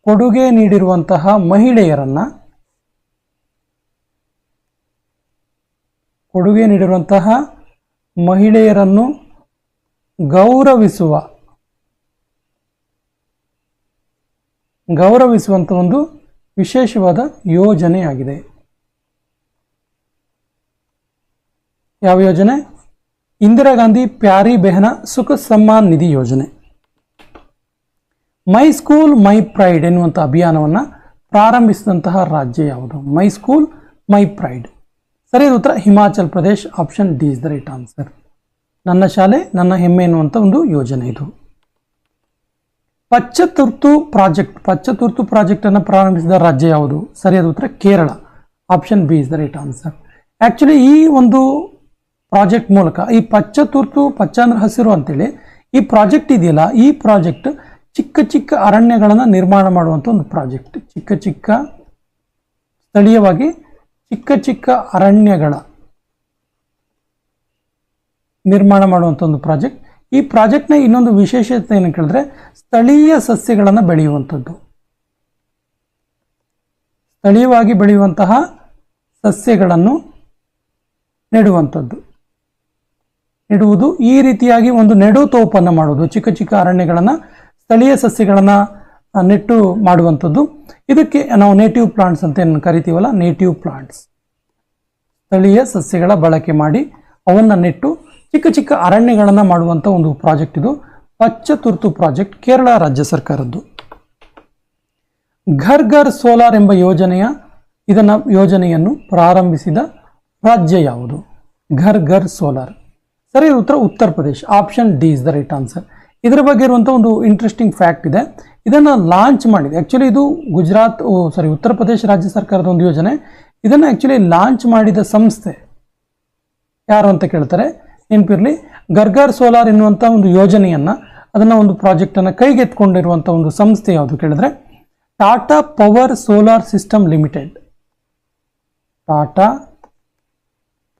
ಕೊಡುಗೆ ನೀಡಿರುವಂತಹ ಮಹಿಳೆಯರನ್ನು ಗೌರವಿಸುವಂಥ ಒಂದು ವಿಶೇಷವಾದ ಯೋಜನೆಯಾಗಿದೆ. ಯಾವ ಯೋಜನೆ? ಇಂದಿರಾ ಗಾಂಧಿ ಪ್ಯಾರಿ ಬೆಹನಾ ಸುಖ ಸಮ್ಮಾನ್ ನಿಧಿ ಯೋಜನೆ. ಮೈ ಸ್ಕೂಲ್ ಮೈ ಪ್ರೈಡ್ ಎನ್ನುವಂಥ ಅಭಿಯಾನವನ್ನು ಪ್ರಾರಂಭಿಸಿದಂತಹ ರಾಜ್ಯ ಯಾವುದು? My school my pride. ಸರಿಯಾದ ಉತ್ತರ Himachal Pradesh. Option D is the right answer. ನನ್ನ ಶಾಲೆ ನನ್ನ ಹೆಮ್ಮೆ ಎನ್ನುವಂಥ ಒಂದು ಯೋಜನೆ ಇದು. ಪಚ್ಚತುರ್ತು ಪ್ರಾಜೆಕ್ಟ್ ಅನ್ನು ಪ್ರಾರಂಭಿಸಿದ ರಾಜ್ಯ ಯಾವುದು? ಸರಿಯಾದ ಉತ್ತರ Kerala. Option B is the right answer. Actually ಈ ಒಂದು ಪ್ರಾಜೆಕ್ಟ್ ಮೂಲಕ ಈ ಪಚ್ಚ ಅಂದ್ರೆ ಹಸಿರು ಅಂತೇಳಿ ಈ ಪ್ರಾಜೆಕ್ಟ್ ಇದೆಯಲ್ಲ, ಈ ಪ್ರಾಜೆಕ್ಟ್ ಚಿಕ್ಕ ಅರಣ್ಯಗಳನ್ನು ನಿರ್ಮಾಣ ಮಾಡುವಂಥ ಒಂದು ಪ್ರಾಜೆಕ್ಟ್. ಸ್ಥಳೀಯವಾಗಿ ಚಿಕ್ಕ ಅರಣ್ಯಗಳ ನಿರ್ಮಾಣ ಮಾಡುವಂಥ ಒಂದು ಪ್ರಾಜೆಕ್ಟ್. ಈ ಪ್ರಾಜೆಕ್ಟ್ನ ಇನ್ನೊಂದು ವಿಶೇಷತೆ ಏನು ಕೇಳಿದ್ರೆ ಸ್ಥಳೀಯ ಸಸ್ಯಗಳನ್ನು ಬೆಳೆಯುವಂಥದ್ದು, ಸ್ಥಳೀಯವಾಗಿ ಬೆಳೆಯುವಂತಹ ಸಸ್ಯಗಳನ್ನು ನೆಡುವುದು. ಈ ರೀತಿಯಾಗಿ ಒಂದು ನೆಡುತೋಪನ್ನು ಮಾಡೋದು, ಚಿಕ್ಕ ಅರಣ್ಯಗಳನ್ನು ಸ್ಥಳೀಯ ಸಸ್ಯಗಳನ್ನು ನೆಟ್ಟು ಮಾಡುವಂಥದ್ದು. ಇದಕ್ಕೆ ನಾವು ನೇಟಿವ್ ಪ್ಲಾಂಟ್ಸ್ ಅಂತ ಏನು ಕರಿತೀವಲ್ಲ, ನೇಟಿವ್ ಪ್ಲಾಂಟ್ಸ್, ಸ್ಥಳೀಯ ಸಸ್ಯಗಳ ಬಳಕೆ ಮಾಡಿ ಅವನ್ನು ನೆಟ್ಟು ಚಿಕ್ಕ ಅರಣ್ಯಗಳನ್ನು ಮಾಡುವಂಥ ಒಂದು ಪ್ರಾಜೆಕ್ಟ್ ಇದು. ಪಚ್ಚತುರ್ತು ಪ್ರಾಜೆಕ್ಟ್ ಕೇರಳ ರಾಜ್ಯ ಸರ್ಕಾರದ್ದು. ಘರ್ ಸೋಲಾರ್ ಎಂಬ ಯೋಜನೆಯನ್ನು ಪ್ರಾರಂಭಿಸಿದ ರಾಜ್ಯ ಯಾವುದು? ಘರ್ ಸೋಲಾರ್. ಸರಿಯಾದ ಉತ್ತರ Uttar Pradesh. Option D is the right answer. ಇದರ ಬಗ್ಗೆ ಇರುವಂಥ ಒಂದು ಇಂಟ್ರೆಸ್ಟಿಂಗ್ ಫ್ಯಾಕ್ಟ್ ಇದೆ. ಇದನ್ನು ಲಾಂಚ್ ಮಾಡಿದೆ, ಆ್ಯಕ್ಚುಲಿ ಇದು ಉತ್ತರ ಪ್ರದೇಶ ರಾಜ್ಯ ಸರ್ಕಾರದ ಒಂದು ಯೋಜನೆ. ಇದನ್ನು ಆ್ಯಕ್ಚುಲಿ ಲಾಂಚ್ ಮಾಡಿದ ಸಂಸ್ಥೆ ಯಾರು ಅಂತ ಕೇಳ್ತಾರೆ, ನೆನಪಿರಲಿ. ಘರ್ ಸೋಲಾರ್ ಎನ್ನುವಂಥ ಒಂದು ಯೋಜನೆಯನ್ನು, ಅದನ್ನು ಒಂದು ಪ್ರಾಜೆಕ್ಟನ್ನು ಕೈಗೆತ್ಕೊಂಡಿರುವಂಥ ಒಂದು ಸಂಸ್ಥೆ ಯಾವುದು ಕೇಳಿದ್ರೆ Tata power solar system limited. Tata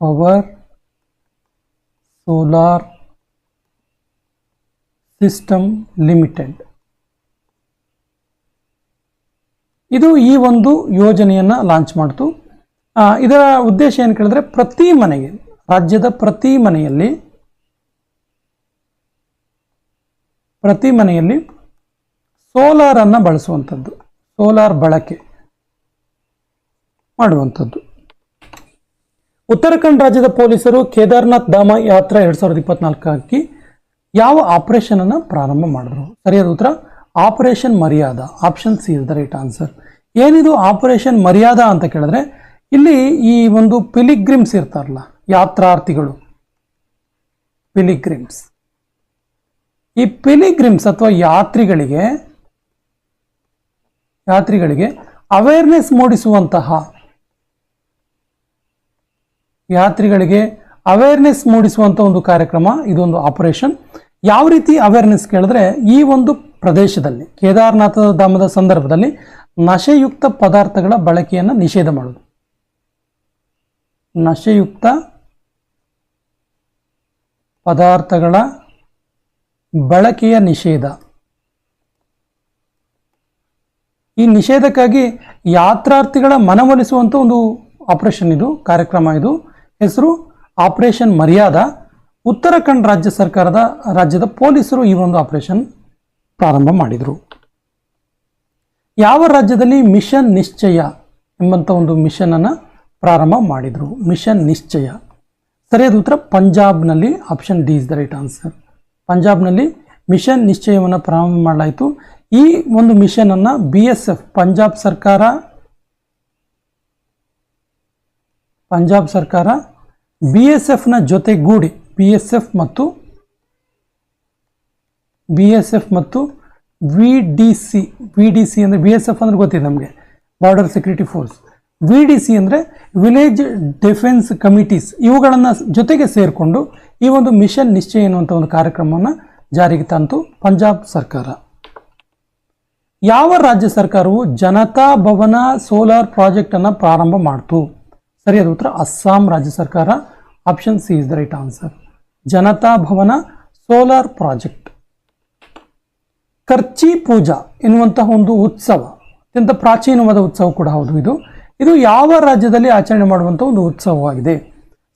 power solar system limited. ಇದು ಈ ಒಂದು ಯೋಜನೆಯನ್ನು ಲಾಂಚ್ ಮಾಡ್ತು. ಇದರ ಉದ್ದೇಶ ಏನು ಕೇಳಿದ್ರೆ, ಪ್ರತಿ ಮನೆಗೆ, ರಾಜ್ಯದ ಪ್ರತಿ ಮನೆಯಲ್ಲಿ ಸೋಲಾರ್ ಅನ್ನು ಬಳಸುವಂಥದ್ದು, ಸೋಲಾರ್ ಬಳಕೆ ಮಾಡುವಂಥದ್ದು. ಉತ್ತರಾಖಂಡ್ ರಾಜ್ಯದ ಪೊಲೀಸರು ಕೇದಾರ್ನಾಥ್ ಧಾಮ ಯಾತ್ರಾ 2024ಕ್ಕೆ ಯಾವ ಆಪರೇಷನ್ ಅನ್ನು ಪ್ರಾರಂಭ ಮಾಡಿದ್ರು? ಸರಿಯಾದ ಉತ್ತರ operation Maryada. Option C is the right answer. ಏನಿದು ಆಪರೇಷನ್ ಮರ್ಯಾದಾ ಅಂತ ಕೇಳಿದ್ರೆ, ಇಲ್ಲಿ ಈ ಒಂದು ಪಿಲಿಗ್ರಿಮ್ಸ್ ಇರ್ತಾರಲ್ಲ, ಯಾತ್ರಾರ್ಥಿಗಳು, ಪಿಲಿಗ್ರಿಮ್ಸ್, ಈ ಪಿಲಿಗ್ರಿಮ್ಸ್ ಅಥವಾ ಯಾತ್ರಿಗಳಿಗೆ ಅವೇರ್ನೆಸ್ ಮೂಡಿಸುವಂತಹ ಒಂದು ಕಾರ್ಯಕ್ರಮ, ಇದೊಂದು ಆಪರೇಷನ್. ಯಾವ ರೀತಿ ಅವೇರ್ನೆಸ್ ಕೇಳಿದ್ರೆ, ಈ ಒಂದು ಪ್ರದೇಶದಲ್ಲಿ ಕೇದಾರನಾಥ ಧಾಮದ ಸಂದರ್ಭದಲ್ಲಿ ನಶೆಯುಕ್ತ ಪದಾರ್ಥಗಳ ಬಳಕೆಯನ್ನು ನಿಷೇಧ ಮಾಡೋದು. ನಶೆಯುಕ್ತ ಪದಾರ್ಥಗಳ ಬಳಕೆಯ ನಿಷೇಧ. ಈ ನಿಷೇಧಕ್ಕಾಗಿ ಯಾತ್ರಾರ್ಥಿಗಳ ಮನವೊಲಿಸುವಂಥ ಒಂದು ಆಪರೇಷನ್ ಇದು, ಕಾರ್ಯಕ್ರಮ ಇದು. ಹೆಸರು ಆಪರೇಷನ್ ಮರ್ಯಾದಾ. ಉತ್ತರಾಖಂಡ್ ರಾಜ್ಯದ ಪೊಲೀಸರು ಈ ಒಂದು ಆಪರೇಷನ್ ಪ್ರಾರಂಭ ಮಾಡಿದರು. ಯಾವ ರಾಜ್ಯದಲ್ಲಿ ಮಿಷನ್ ನಿಶ್ಚಯ ಎಂಬಂಥ ಒಂದು ಮಿಷನ್ ಅನ್ನು ಪ್ರಾರಂಭ ಮಾಡಿದರು? ಮಿಷನ್ ನಿಶ್ಚಯ. ಸರಿಯಾದ ಉತ್ತರ ಪಂಜಾಬ್ನಲ್ಲಿ. Option D is the right answer. ಪಂಜಾಬ್ನಲ್ಲಿ ಮಿಷನ್ ನಿಶ್ಚಯವನ್ನು ಪ್ರಾರಂಭ ಮಾಡಲಾಯಿತು. ಈ ಒಂದು ಮಿಷನ್ ಅನ್ನು BSF, ಪಂಜಾಬ್ ಸರ್ಕಾರ BSFನ ಜೊತೆಗೂಡಿ, BSF ಮತ್ತು VDC ಅಂದರೆ, BSF ಅಂದರೆ ಗೊತ್ತಿದೆ ನಮಗೆ, ಬಾರ್ಡರ್ ಸೆಕ್ಯೂರಿಟಿ ಫೋರ್ಸ್. VDC ಅಂದರೆ ವಿಲೇಜ್ ಡಿಫೆನ್ಸ್ ಕಮಿಟೀಸ್. ಇವುಗಳನ್ನು ಜೊತೆಗೆ ಸೇರಿಕೊಂಡು ಈ ಒಂದು ಮಿಷನ್ ನಿಶ್ಚಯ ಎನ್ನುವಂಥ ಒಂದು ಕಾರ್ಯಕ್ರಮವನ್ನು ಜಾರಿಗೆ ತಂತು ಪಂಜಾಬ್ ಸರ್ಕಾರ. ಯಾವ ರಾಜ್ಯ ಸರ್ಕಾರವು ಜನತಾ ಭವನ ಸೋಲಾರ್ ಪ್ರಾಜೆಕ್ಟ್ ಅನ್ನು ಪ್ರಾರಂಭ ಮಾಡ್ತು? ಸರಿಯಾದ ಉತ್ತರ ಅಸ್ಸಾಂ ರಾಜ್ಯ ಸರ್ಕಾರ. Option C is the right answer. Janata Bhavan solar project. ಕರ್ಚಿ ಪೂಜಾ ಎನ್ನುವಂತಹ ಒಂದು ಉತ್ಸವ ಅತ್ಯಂತ ಪ್ರಾಚೀನವಾದ ಉತ್ಸವ ಕೂಡ ಹೌದು. ಇದು ಯಾವ ರಾಜ್ಯದಲ್ಲಿ ಆಚರಣೆ ಮಾಡುವಂಥ ಒಂದು ಉತ್ಸವವಾಗಿದೆ?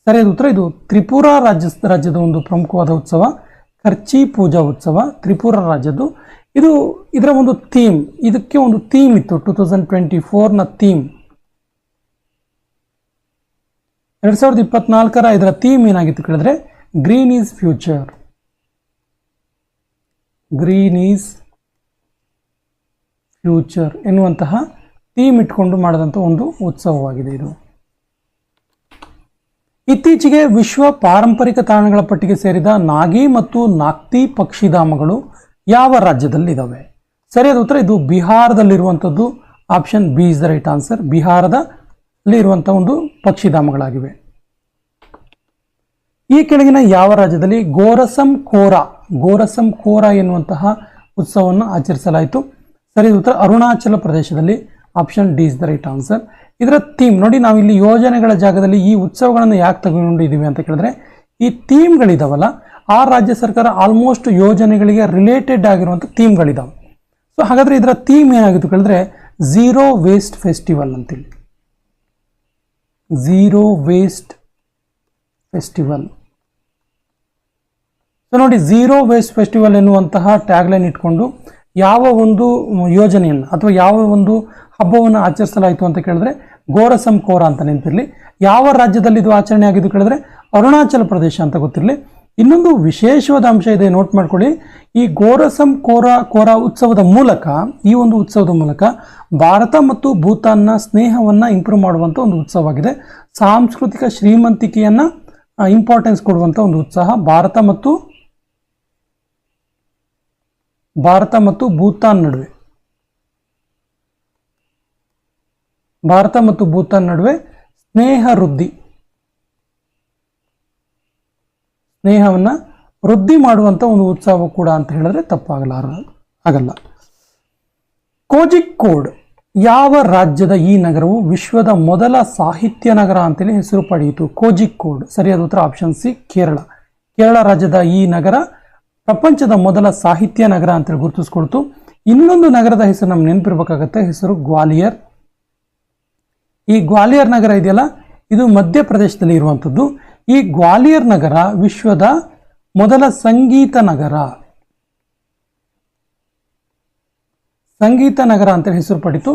ಸರಿಯಾದ ಉತ್ತರ ಇದು ತ್ರಿಪುರಾ ರಾಜ್ಯದ ಒಂದು ಪ್ರಮುಖವಾದ ಉತ್ಸವ, ಕರ್ಚಿ ಪೂಜಾ ಉತ್ಸವ, ತ್ರಿಪುರಾ ರಾಜ್ಯದ್ದು. ಇದರ ಒಂದು ಥೀಮ್, ಇದಕ್ಕೆ ಒಂದು ಥೀಮ್ ಇತ್ತು, 2024ನ ಥೀಮ್. 2024ರ ಇದರ ಥೀಮ್ ಏನಾಗಿತ್ತು ಕೇಳಿದ್ರೆ, green is future. Green is future ಎನ್ನುವಂತಹ ಥೀಮ್ ಇಟ್ಕೊಂಡು ಮಾಡಿದಂಥ ಒಂದು ಉತ್ಸವವಾಗಿದೆ ಇದು. ಇತ್ತೀಚೆಗೆ ವಿಶ್ವ ಪಾರಂಪರಿಕ ತಾಣಗಳ ಪಟ್ಟಿಗೆ ಸೇರಿದ ನಾಗಿ ಮತ್ತು ನಾಕ್ತಿ ಪಕ್ಷಿಧಾಮಗಳು ಯಾವ ರಾಜ್ಯದಲ್ಲಿದ್ದಾವೆ? ಸರಿಯಾದ ಉತ್ತರ ಇದು ಬಿಹಾರದಲ್ಲಿರುವಂಥದ್ದು. Option B is the right answer. ಬಿಹಾರದಲ್ಲಿ ಇರುವಂಥ ಒಂದು ಪಕ್ಷಿಧಾಮಗಳಾಗಿವೆ. ಈ ಕೆಳಗಿನ ಯಾವ ರಾಜ್ಯದಲ್ಲಿ ಗೋರಸಂ ಖೋರಾ ಎನ್ನುವಂತಹ ಉತ್ಸವವನ್ನು ಆಚರಿಸಲಾಯಿತು? ಸರಿಯಾದ ಉತ್ತರ ಅರುಣಾಚಲ ಪ್ರದೇಶದಲ್ಲಿ. Option D is the right answer. ಇದರ ಥೀಮ್ ನೋಡಿ, ನಾವಿಲ್ಲಿ ಯೋಜನೆಗಳ ಜಾಗದಲ್ಲಿ ಈ ಉತ್ಸವಗಳನ್ನು ಯಾಕೆ ತಗೊಂಡಿದ್ದೀವಿ ಅಂತ ಕೇಳಿದ್ರೆ, ಈ ಥೀಮ್ಗಳಿದಾವಲ್ಲ, ಆ ರಾಜ್ಯ ಸರ್ಕಾರ ಆಲ್ಮೋಸ್ಟ್ ಯೋಜನೆಗಳಿಗೆ ರಿಲೇಟೆಡ್ ಆಗಿರುವಂಥ ಥೀಮ್ಗಳಿದಾವೆ. ಸೊ ಹಾಗಾದರೆ ಇದರ ಥೀಮ್ ಏನಾಗಿತ್ತು ಕೇಳಿದ್ರೆ, ಝೀರೋ ವೇಸ್ಟ್ ಫೆಸ್ಟಿವಲ್ ಅಂತೇಳಿ. Zero waste festival. ಸೊ ನೋಡಿ, ಝೀರೋ ವೇಸ್ಟ್ ಫೆಸ್ಟಿವಲ್ ಎನ್ನುವಂತಹ ಟ್ಯಾಗ್ಲೈನ್ ಇಟ್ಕೊಂಡು ಯಾವ ಒಂದು ಯೋಜನೆಯನ್ನು ಅಥವಾ ಯಾವ ಒಂದು ಹಬ್ಬವನ್ನು ಆಚರಿಸಲಾಯಿತು ಅಂತ ಕೇಳಿದ್ರೆ, ಗೋರಸಂ ಖೋರಾ ಅಂತ ನೆನಪಿರಲಿ. ಯಾವ ರಾಜ್ಯದಲ್ಲಿ ಇದು ಆಚರಣೆ ಆಗಿದ್ದು ಕೇಳಿದ್ರೆ, ಅರುಣಾಚಲ ಪ್ರದೇಶ ಅಂತ ಗೊತ್ತಿರಲಿ. ಇನ್ನೊಂದು ವಿಶೇಷವಾದ ಅಂಶ ಇದೆ, ನೋಟ್ ಮಾಡ್ಕೊಳ್ಳಿ. ಈ ಗೋರಸಂ ಖೋರಾ ಉತ್ಸವದ ಮೂಲಕ, ಈ ಒಂದು ಉತ್ಸವದ ಮೂಲಕ ಭಾರತ ಮತ್ತು ಭೂತಾನ್ನ ಸ್ನೇಹವನ್ನು ಇಂಪ್ರೂವ್ ಮಾಡುವಂಥ ಒಂದು ಉತ್ಸವವಾಗಿದೆ. ಸಾಂಸ್ಕೃತಿಕ ಶ್ರೀಮಂತಿಕೆಯನ್ನು ಇಂಪಾರ್ಟೆನ್ಸ್ ಕೊಡುವಂಥ ಒಂದು ಉತ್ಸಾಹ. ಭಾರತ ಮತ್ತು ಭೂತಾನ್ ನಡುವೆ ಸ್ನೇಹವನ್ನು ವೃದ್ಧಿ ಮಾಡುವಂಥ ಒಂದು ಉತ್ಸವ ಕೂಡ ಅಂತ ಹೇಳಿದ್ರೆ ಆಗಲ್ಲ. ಕೋಜಿಕೋಡ್ ಯಾವ ರಾಜ್ಯದ ಈ ನಗರವು ವಿಶ್ವದ ಮೊದಲ ಸಾಹಿತ್ಯ ನಗರ ಅಂತೇಳಿ ಹೆಸರು ಪಡೆಯಿತು? ಕೋಜಿಕೋಡ್. ಸರಿಯಾದ ಉತ್ತರ ಆಪ್ಷನ್ ಸಿ ಕೇರಳ. ಕೇರಳ ರಾಜ್ಯದ ಈ ನಗರ ಪ್ರಪಂಚದ ಮೊದಲ ಸಾಹಿತ್ಯ ನಗರ ಅಂತೇಳಿ ಗುರುತಿಸ್ಕೊಳ್ತು. ಇನ್ನೊಂದು ನಗರದ ಹೆಸರು ನಮ್ಗೆ ನೆನಪಿರ್ಬೇಕಾಗತ್ತೆ, ಹೆಸರು ಗ್ವಾಲಿಯರ್. ಈ ಗ್ವಾಲಿಯರ್ ನಗರ ಇದೆಯಲ್ಲ, ಇದು ಮಧ್ಯಪ್ರದೇಶದಲ್ಲಿ ಇರುವಂಥದ್ದು. ಈ ಗ್ವಾಲಿಯರ್ ನಗರ ವಿಶ್ವದ ಮೊದಲ ಸಂಗೀತ ನಗರ ಅಂತೇಳಿ ಹೆಸರು ಪಡಿತು.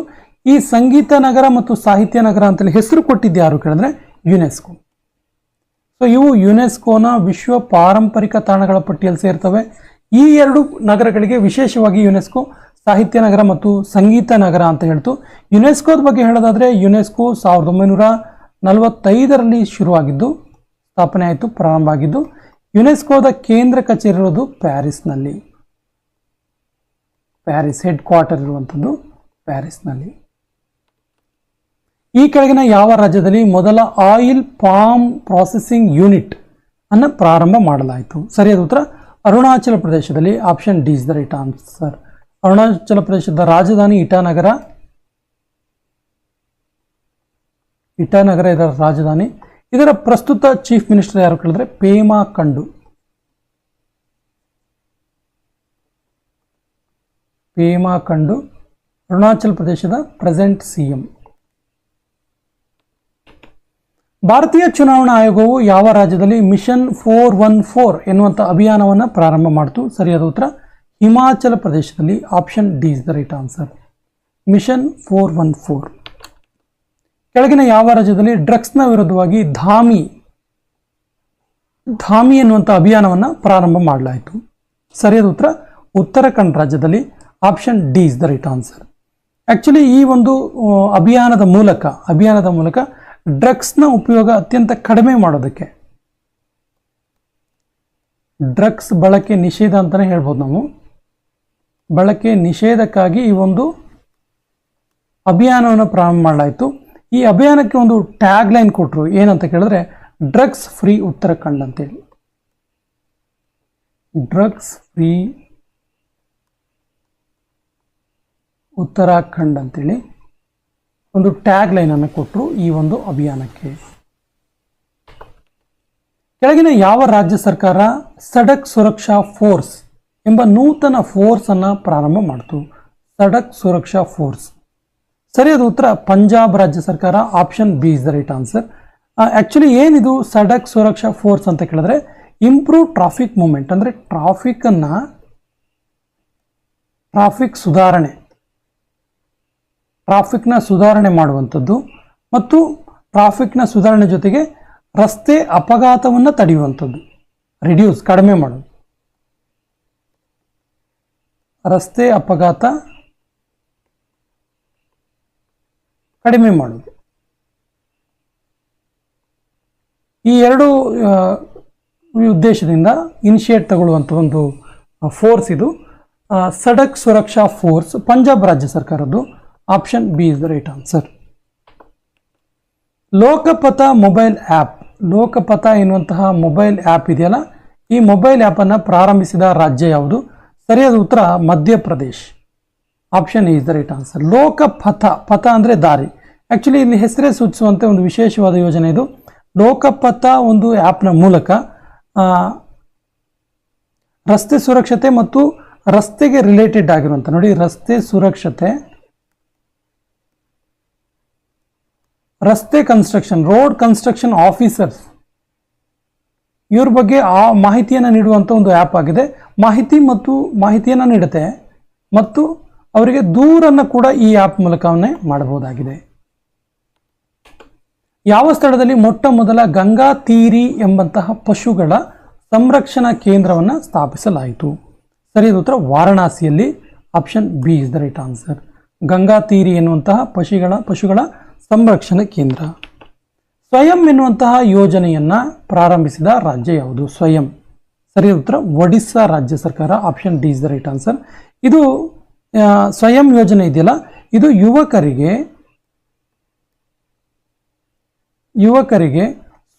ಈ ಸಂಗೀತ ನಗರ ಮತ್ತು ಸಾಹಿತ್ಯ ನಗರ ಅಂತೇಳಿ ಹೆಸರು ಕೊಟ್ಟಿದ್ದು ಯಾರು ಕೇಳಿದ್ರೆ ಯುನೆಸ್ಕೋ. ಸೊ ಇವು ಯುನೆಸ್ಕೋನ ವಿಶ್ವ ಪಾರಂಪರಿಕ ತಾಣಗಳ ಪಟ್ಟಿಯಲ್ಲಿ ಸೇರ್ತವೆ. ಈ ಎರಡು ನಗರಗಳಿಗೆ ವಿಶೇಷವಾಗಿ ಯುನೆಸ್ಕೋ ಸಾಹಿತ್ಯ ನಗರ ಮತ್ತು ಸಂಗೀತ ನಗರ ಅಂತ ಹೇಳ್ತು. ಯುನೆಸ್ಕೋದ ಬಗ್ಗೆ ಹೇಳೋದಾದ್ರೆ ಯುನೆಸ್ಕೋ 1945ರಲ್ಲಿ ಶುರುವಾಗಿದ್ದು, ಸ್ಥಾಪನೆ ಆಯಿತು, ಪ್ರಾರಂಭ ಆಗಿದ್ದು. ಯುನೆಸ್ಕೋದ ಕೇಂದ್ರ ಕಚೇರಿ ಇರೋದು ಪ್ಯಾರಿಸ್ನಲ್ಲಿ. ಪ್ಯಾರಿಸ್ ಹೆಡ್ ಕ್ವಾರ್ಟರ್ ಇರುವಂಥದ್ದು ಪ್ಯಾರಿಸ್ನಲ್ಲಿ. ಈ ಕೆಳಗಿನ ಯಾವ ರಾಜ್ಯದಲ್ಲಿ ಮೊದಲ ಆಯಿಲ್ ಪಾಮ್ ಪ್ರಾಸೆಸಿಂಗ್ ಯೂನಿಟ್ ಅನ್ನು ಪ್ರಾರಂಭ ಮಾಡಲಾಯಿತು? ಸರಿಯಾದ ಉತ್ತರ ಅರುಣಾಚಲ ಪ್ರದೇಶದಲ್ಲಿ. Option D is the right answer. Arunachal ಪ್ರದೇಶದ ರಾಜಧಾನಿ ಇಟಾನಗರ. ಇದರ ರಾಜಧಾನಿ. ಇದರ ಪ್ರಸ್ತುತ ಚೀಫ್ ಮಿನಿಸ್ಟರ್ ಯಾರು ಕೇಳಿದ್ರೆ ಪೇಮಾ ಖಂಡು. ಅರುಣಾಚಲ ಪ್ರದೇಶದ ಪ್ರೆಸೆಂಟ್ ಸಿಎಂ. ಭಾರತೀಯ ಚುನಾವಣಾ ಆಯೋಗವು ಯಾವ ರಾಜ್ಯದಲ್ಲಿ ಮಿಷನ್ 414 ಎನ್ನುವಂಥ ಅಭಿಯಾನವನ್ನು ಪ್ರಾರಂಭ ಮಾಡಿತು? ಸರಿಯಾದ ಉತ್ತರ ಹಿಮಾಚಲ ಪ್ರದೇಶದಲ್ಲಿ. Option D is the right answer. Mission 414. ಕೆಳಗಿನ ಯಾವ ರಾಜ್ಯದಲ್ಲಿ ಡ್ರಗ್ಸ್ನ ವಿರುದ್ಧವಾಗಿ ಧಾಮಿ ಎನ್ನುವಂಥ ಅಭಿಯಾನವನ್ನು ಪ್ರಾರಂಭ ಮಾಡಲಾಯಿತು? ಸರಿಯಾದ ಉತ್ತರ ಉತ್ತರಾಖಂಡ್ ರಾಜ್ಯದಲ್ಲಿ. Option D is the right answer. Actually ಈ ಒಂದು ಅಭಿಯಾನದ ಮೂಲಕ ಡ್ರಗ್ಸ್ನ ಉಪಯೋಗ ಅತ್ಯಂತ ಕಡಿಮೆ ಮಾಡೋದಕ್ಕೆ, ಡ್ರಗ್ಸ್ ಬಳಕೆ ನಿಷೇಧ ಅಂತಲೇ ಹೇಳ್ಬೋದು ನಾವು, ಬಳಕೆ ನಿಷೇಧಕ್ಕಾಗಿ ಈ ಒಂದು ಅಭಿಯಾನವನ್ನು ಪ್ರಾರಂಭ ಮಾಡಲಾಯಿತು. ಈ ಅಭಿಯಾನಕ್ಕೆ ಒಂದು ಟ್ಯಾಗ್ ಲೈನ್ ಕೊಟ್ಟರು, ಏನಂತ ಕೇಳಿದ್ರೆ ಡ್ರಗ್ಸ್ ಫ್ರೀ ಉತ್ತರಾಖಂಡ್ ಅಂತೇಳಿ. ಡ್ರಗ್ಸ್ ಫ್ರೀ ಉತ್ತರಾಖಂಡ್ ಅಂತೇಳಿ ಒಂದು ಟ್ಯಾಗ್ ಲೈನ್ ಅನ್ನು ಕೊಟ್ಟರು ಈ ಒಂದು ಅಭಿಯಾನಕ್ಕೆ. ಕೆಳಗಿನ ಯಾವ ರಾಜ್ಯ ಸರ್ಕಾರ ಸಡಕ್ ಸುರಕ್ಷಾ ಫೋರ್ಸ್ ಎಂಬ ನೂತನ ಫೋರ್ಸ್ ಅನ್ನು ಪ್ರಾರಂಭ ಮಾಡಿತು? ಸಡಕ್ ಸುರಕ್ಷಾ ಫೋರ್ಸ್. ಸರಿಯಾದ ಉತ್ತರ ಪಂಜಾಬ್ ರಾಜ್ಯ ಸರ್ಕಾರ. Option B is the right answer. Actually ಏನಿದು ಸಡಕ್ ಸುರಕ್ಷಾ ಫೋರ್ಸ್ ಅಂತ ಕೇಳಿದ್ರೆ ಇಂಪ್ರೂವ್ ಟ್ರಾಫಿಕ್ ಮೂವ್ಮೆಂಟ್, ಅಂದರೆ ಟ್ರಾಫಿಕ್ನ ಸುಧಾರಣೆ ಮಾಡುವಂಥದ್ದು ಮತ್ತು ಟ್ರಾಫಿಕ್ನ ಸುಧಾರಣೆ ಜೊತೆಗೆ ರಸ್ತೆ ಅಪಘಾತವನ್ನು ತಡೆಯುವಂಥದ್ದು, ಕಡಿಮೆ ಮಾಡೋದು. ರಸ್ತೆ ಅಪಘಾತ ಕಡಿಮೆ ಮಾಡೋದು. ಈ ಎರಡು ಉದ್ದೇಶದಿಂದ ಇನಿಷಿಯೇಟ್ ತಗೊಳ್ಳುವಂಥ ಒಂದು ಫೋರ್ಸ್ ಇದು ಸಡಕ್ ಸುರಕ್ಷಾ ಫೋರ್ಸ್, ಪಂಜಾಬ್ ರಾಜ್ಯ ಸರ್ಕಾರದ್ದು. Option B is the right answer. Lokpath mobile app, Lokpath ಎನ್ನುವಂತಹ ಮೊಬೈಲ್ ಆ್ಯಪ್ ಇದೆಯಲ್ಲ, ಈ ಮೊಬೈಲ್ ಆ್ಯಪನ್ನು ಪ್ರಾರಂಭಿಸಿದ ರಾಜ್ಯ ಯಾವುದು? ಸರಿಯಾದ ಉತ್ತರ Madhya Pradesh. Option is the right answer. ಪಥ ಅಂದರೆ ದಾರಿ. ಆ್ಯಕ್ಚುಲಿ ಇಲ್ಲಿ ಹೆಸರೇ ಸೂಚಿಸುವಂತೆ ಒಂದು ವಿಶೇಷವಾದ ಯೋಜನೆ ಇದು. ಲೋಕಪಥ ಒಂದು ಆ್ಯಪ್ನ ಮೂಲಕ ರಸ್ತೆ ಸುರಕ್ಷತೆ ಮತ್ತು ರಸ್ತೆಗೆ ರಿಲೇಟೆಡ್ ಆಗಿರುವಂಥ, ನೋಡಿ, ರಸ್ತೆ ಸುರಕ್ಷತೆ, ರಸ್ತೆ ಕನ್ಸ್ಟ್ರಕ್ಷನ್, ರೋಡ್ ಕನ್ಸ್ಟ್ರಕ್ಷನ್ ಆಫೀಸರ್ಸ್, ಇವ್ರ ಬಗ್ಗೆ ಆ ಮಾಹಿತಿಯನ್ನು ನೀಡುವಂಥ ಒಂದು ಆ್ಯಪ್ ಆಗಿದೆ. ಮಾಹಿತಿಯನ್ನು ನೀಡುತ್ತೆ ಮತ್ತು ಅವರಿಗೆ ದೂರನ್ನು ಕೂಡ ಈ ಆ್ಯಪ್ ಮೂಲಕವೇ ಮಾಡಬಹುದಾಗಿದೆ. ಯಾವ ಸ್ಥಳದಲ್ಲಿ ಮೊಟ್ಟ ಮೊದಲ ಗಂಗಾ ತೀರಿ ಎಂಬಂತಹ ಪಶುಗಳ ಸಂರಕ್ಷಣಾ ಕೇಂದ್ರವನ್ನು ಸ್ಥಾಪಿಸಲಾಯಿತು? ಸರಿಯಾದ ಉತ್ತರ ವಾರಣಾಸಿಯಲ್ಲಿ. Option B is the right answer. Ganga ತೀರಿ ಎನ್ನುವಂತಹ ಪಶುಗಳ ಸಂರಕ್ಷಣಾ ಕೇಂದ್ರ. ಸ್ವಯಂ ಎನ್ನುವಂತಹ ಯೋಜನೆಯನ್ನು ಪ್ರಾರಂಭಿಸಿದ ರಾಜ್ಯ ಯಾವುದು? ಸ್ವಯಂ. ಸರಿಯಾದ ಉತ್ತರ ಒಡಿಸ್ಸಾ ರಾಜ್ಯ ಸರ್ಕಾರ. Option D is the right answer. ಇದು ಸ್ವಯಂ ಯೋಜನೆ ಇದೆಯಲ್ಲ, ಇದು ಯುವಕರಿಗೆ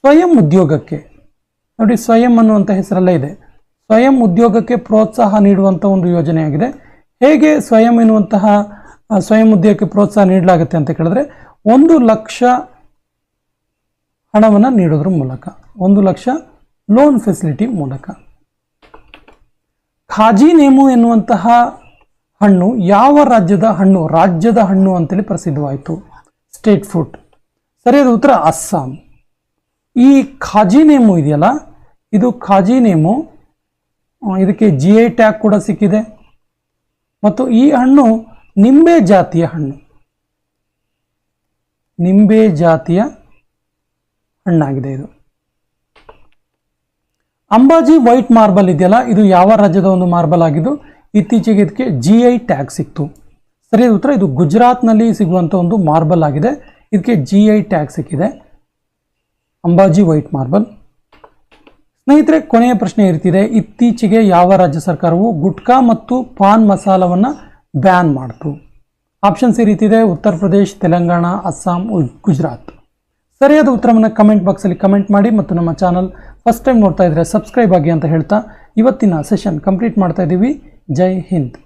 ಸ್ವಯಂ ಉದ್ಯೋಗಕ್ಕೆ, ನೋಡಿ, ಸ್ವಯಂ ಅನ್ನುವಂಥ ಹೆಸರಲ್ಲೇ ಇದೆ, ಸ್ವಯಂ ಉದ್ಯೋಗಕ್ಕೆ ಪ್ರೋತ್ಸಾಹ ನೀಡುವಂಥ ಒಂದು ಯೋಜನೆಯಾಗಿದೆ. ಹೇಗೆ ಸ್ವಯಂ ಎನ್ನುವಂತಹ ಸ್ವಯಂ ಉದ್ಯೋಗಕ್ಕೆ ಪ್ರೋತ್ಸಾಹ ನೀಡಲಾಗುತ್ತೆ ಅಂತ ಕೇಳಿದ್ರೆ 1 ಲಕ್ಷ ಹಣವನ್ನು ನೀಡೋದ್ರ ಮೂಲಕ, 1 ಲಕ್ಷ ಲೋನ್ ಫೆಸಿಲಿಟಿ ಮೂಲಕ. ಖಾಜಿ ನೇಮು ಎನ್ನುವಂತಹ ಹಣ್ಣು ಯಾವ ರಾಜ್ಯದ ಹಣ್ಣು ಅಂತೇಳಿ ಪ್ರಸಿದ್ಧವಾಯಿತು? State fruit. ಸರಿಯಾದ ಉತ್ತರ ಅಸ್ಸಾಂ. ಈ ಖಾಜಿ ನೇಮು ಇದೆಯಲ್ಲ, ಇದು ಖಾಜಿ ನೇಮು, ಇದಕ್ಕೆ GI ಟ್ಯಾಗ್ ಕೂಡ ಸಿಕ್ಕಿದೆ. ಮತ್ತು ಈ ಹಣ್ಣು ನಿಂಬೆ ಜಾತಿಯ ಹಣ್ಣು, ನಿಂಬೆ ಜಾತಿಯ ಹಣ್ಣಾಗಿದೆ ಇದು. ಅಂಬಾಜಿ ವೈಟ್ ಮಾರ್ಬಲ್ ಇದೆಯಲ್ಲ, ಇದು ಯಾವ ರಾಜ್ಯದ ಒಂದು ಮಾರ್ಬಲ್ ಆಗಿದ್ದು ಇತ್ತೀಚೆಗೆ ಇದಕ್ಕೆ GI ಟ್ಯಾಗ್ ಸಿಕ್ತು? ಸರಿಯಾದ ಉತ್ತರ ಇದು ಗುಜರಾತ್ನಲ್ಲಿ ಸಿಗುವಂಥ ಒಂದು ಮಾರ್ಬಲ್ ಆಗಿದೆ. ಇದಕ್ಕೆ GI ಟ್ಯಾಗ್ ಸಿಕ್ಕಿದೆ, ಅಂಬಾಜಿ ವೈಟ್ ಮಾರ್ಬಲ್. ಸ್ನೇಹಿತರೆ, ಕೊನೆಯ ಪ್ರಶ್ನೆ ಇರ್ತಿದೆ, ಇತ್ತೀಚೆಗೆ ಯಾವ ರಾಜ್ಯ ಸರ್ಕಾರವು ಗುಟ್ಕಾ ಮತ್ತು ಪಾನ್ ಮಸಾಲವನ್ನು ಬ್ಯಾನ್ ಮಾಡ್ತು? ಆಪ್ಷನ್ಸ್ ಈ ರೀತಿ ಇದೆ: ಉತ್ತರ ಪ್ರದೇಶ್, ತೆಲಂಗಾಣ, ಅಸ್ಸಾಂ, ಗುಜರಾತ್. ಸರಿಯಾದ ಉತ್ತರವನ್ನು ಕಮೆಂಟ್ ಬಾಕ್ಸಲ್ಲಿ ಕಮೆಂಟ್ ಮಾಡಿ ಮತ್ತು ನಮ್ಮ ಚಾನಲ್ ಫಸ್ಟ್ ಟೈಮ್ ನೋಡ್ತಾ ಇದ್ರೆ ಸಬ್ಸ್ಕ್ರೈಬ್ ಆಗಿ ಅಂತ ಹೇಳ್ತಾ ಇವತ್ತಿನ ಸೆಷನ್ ಕಂಪ್ಲೀಟ್ ಮಾಡ್ತಾ ಇದ್ದೀವಿ. ಜೈ ಹಿಂದ್.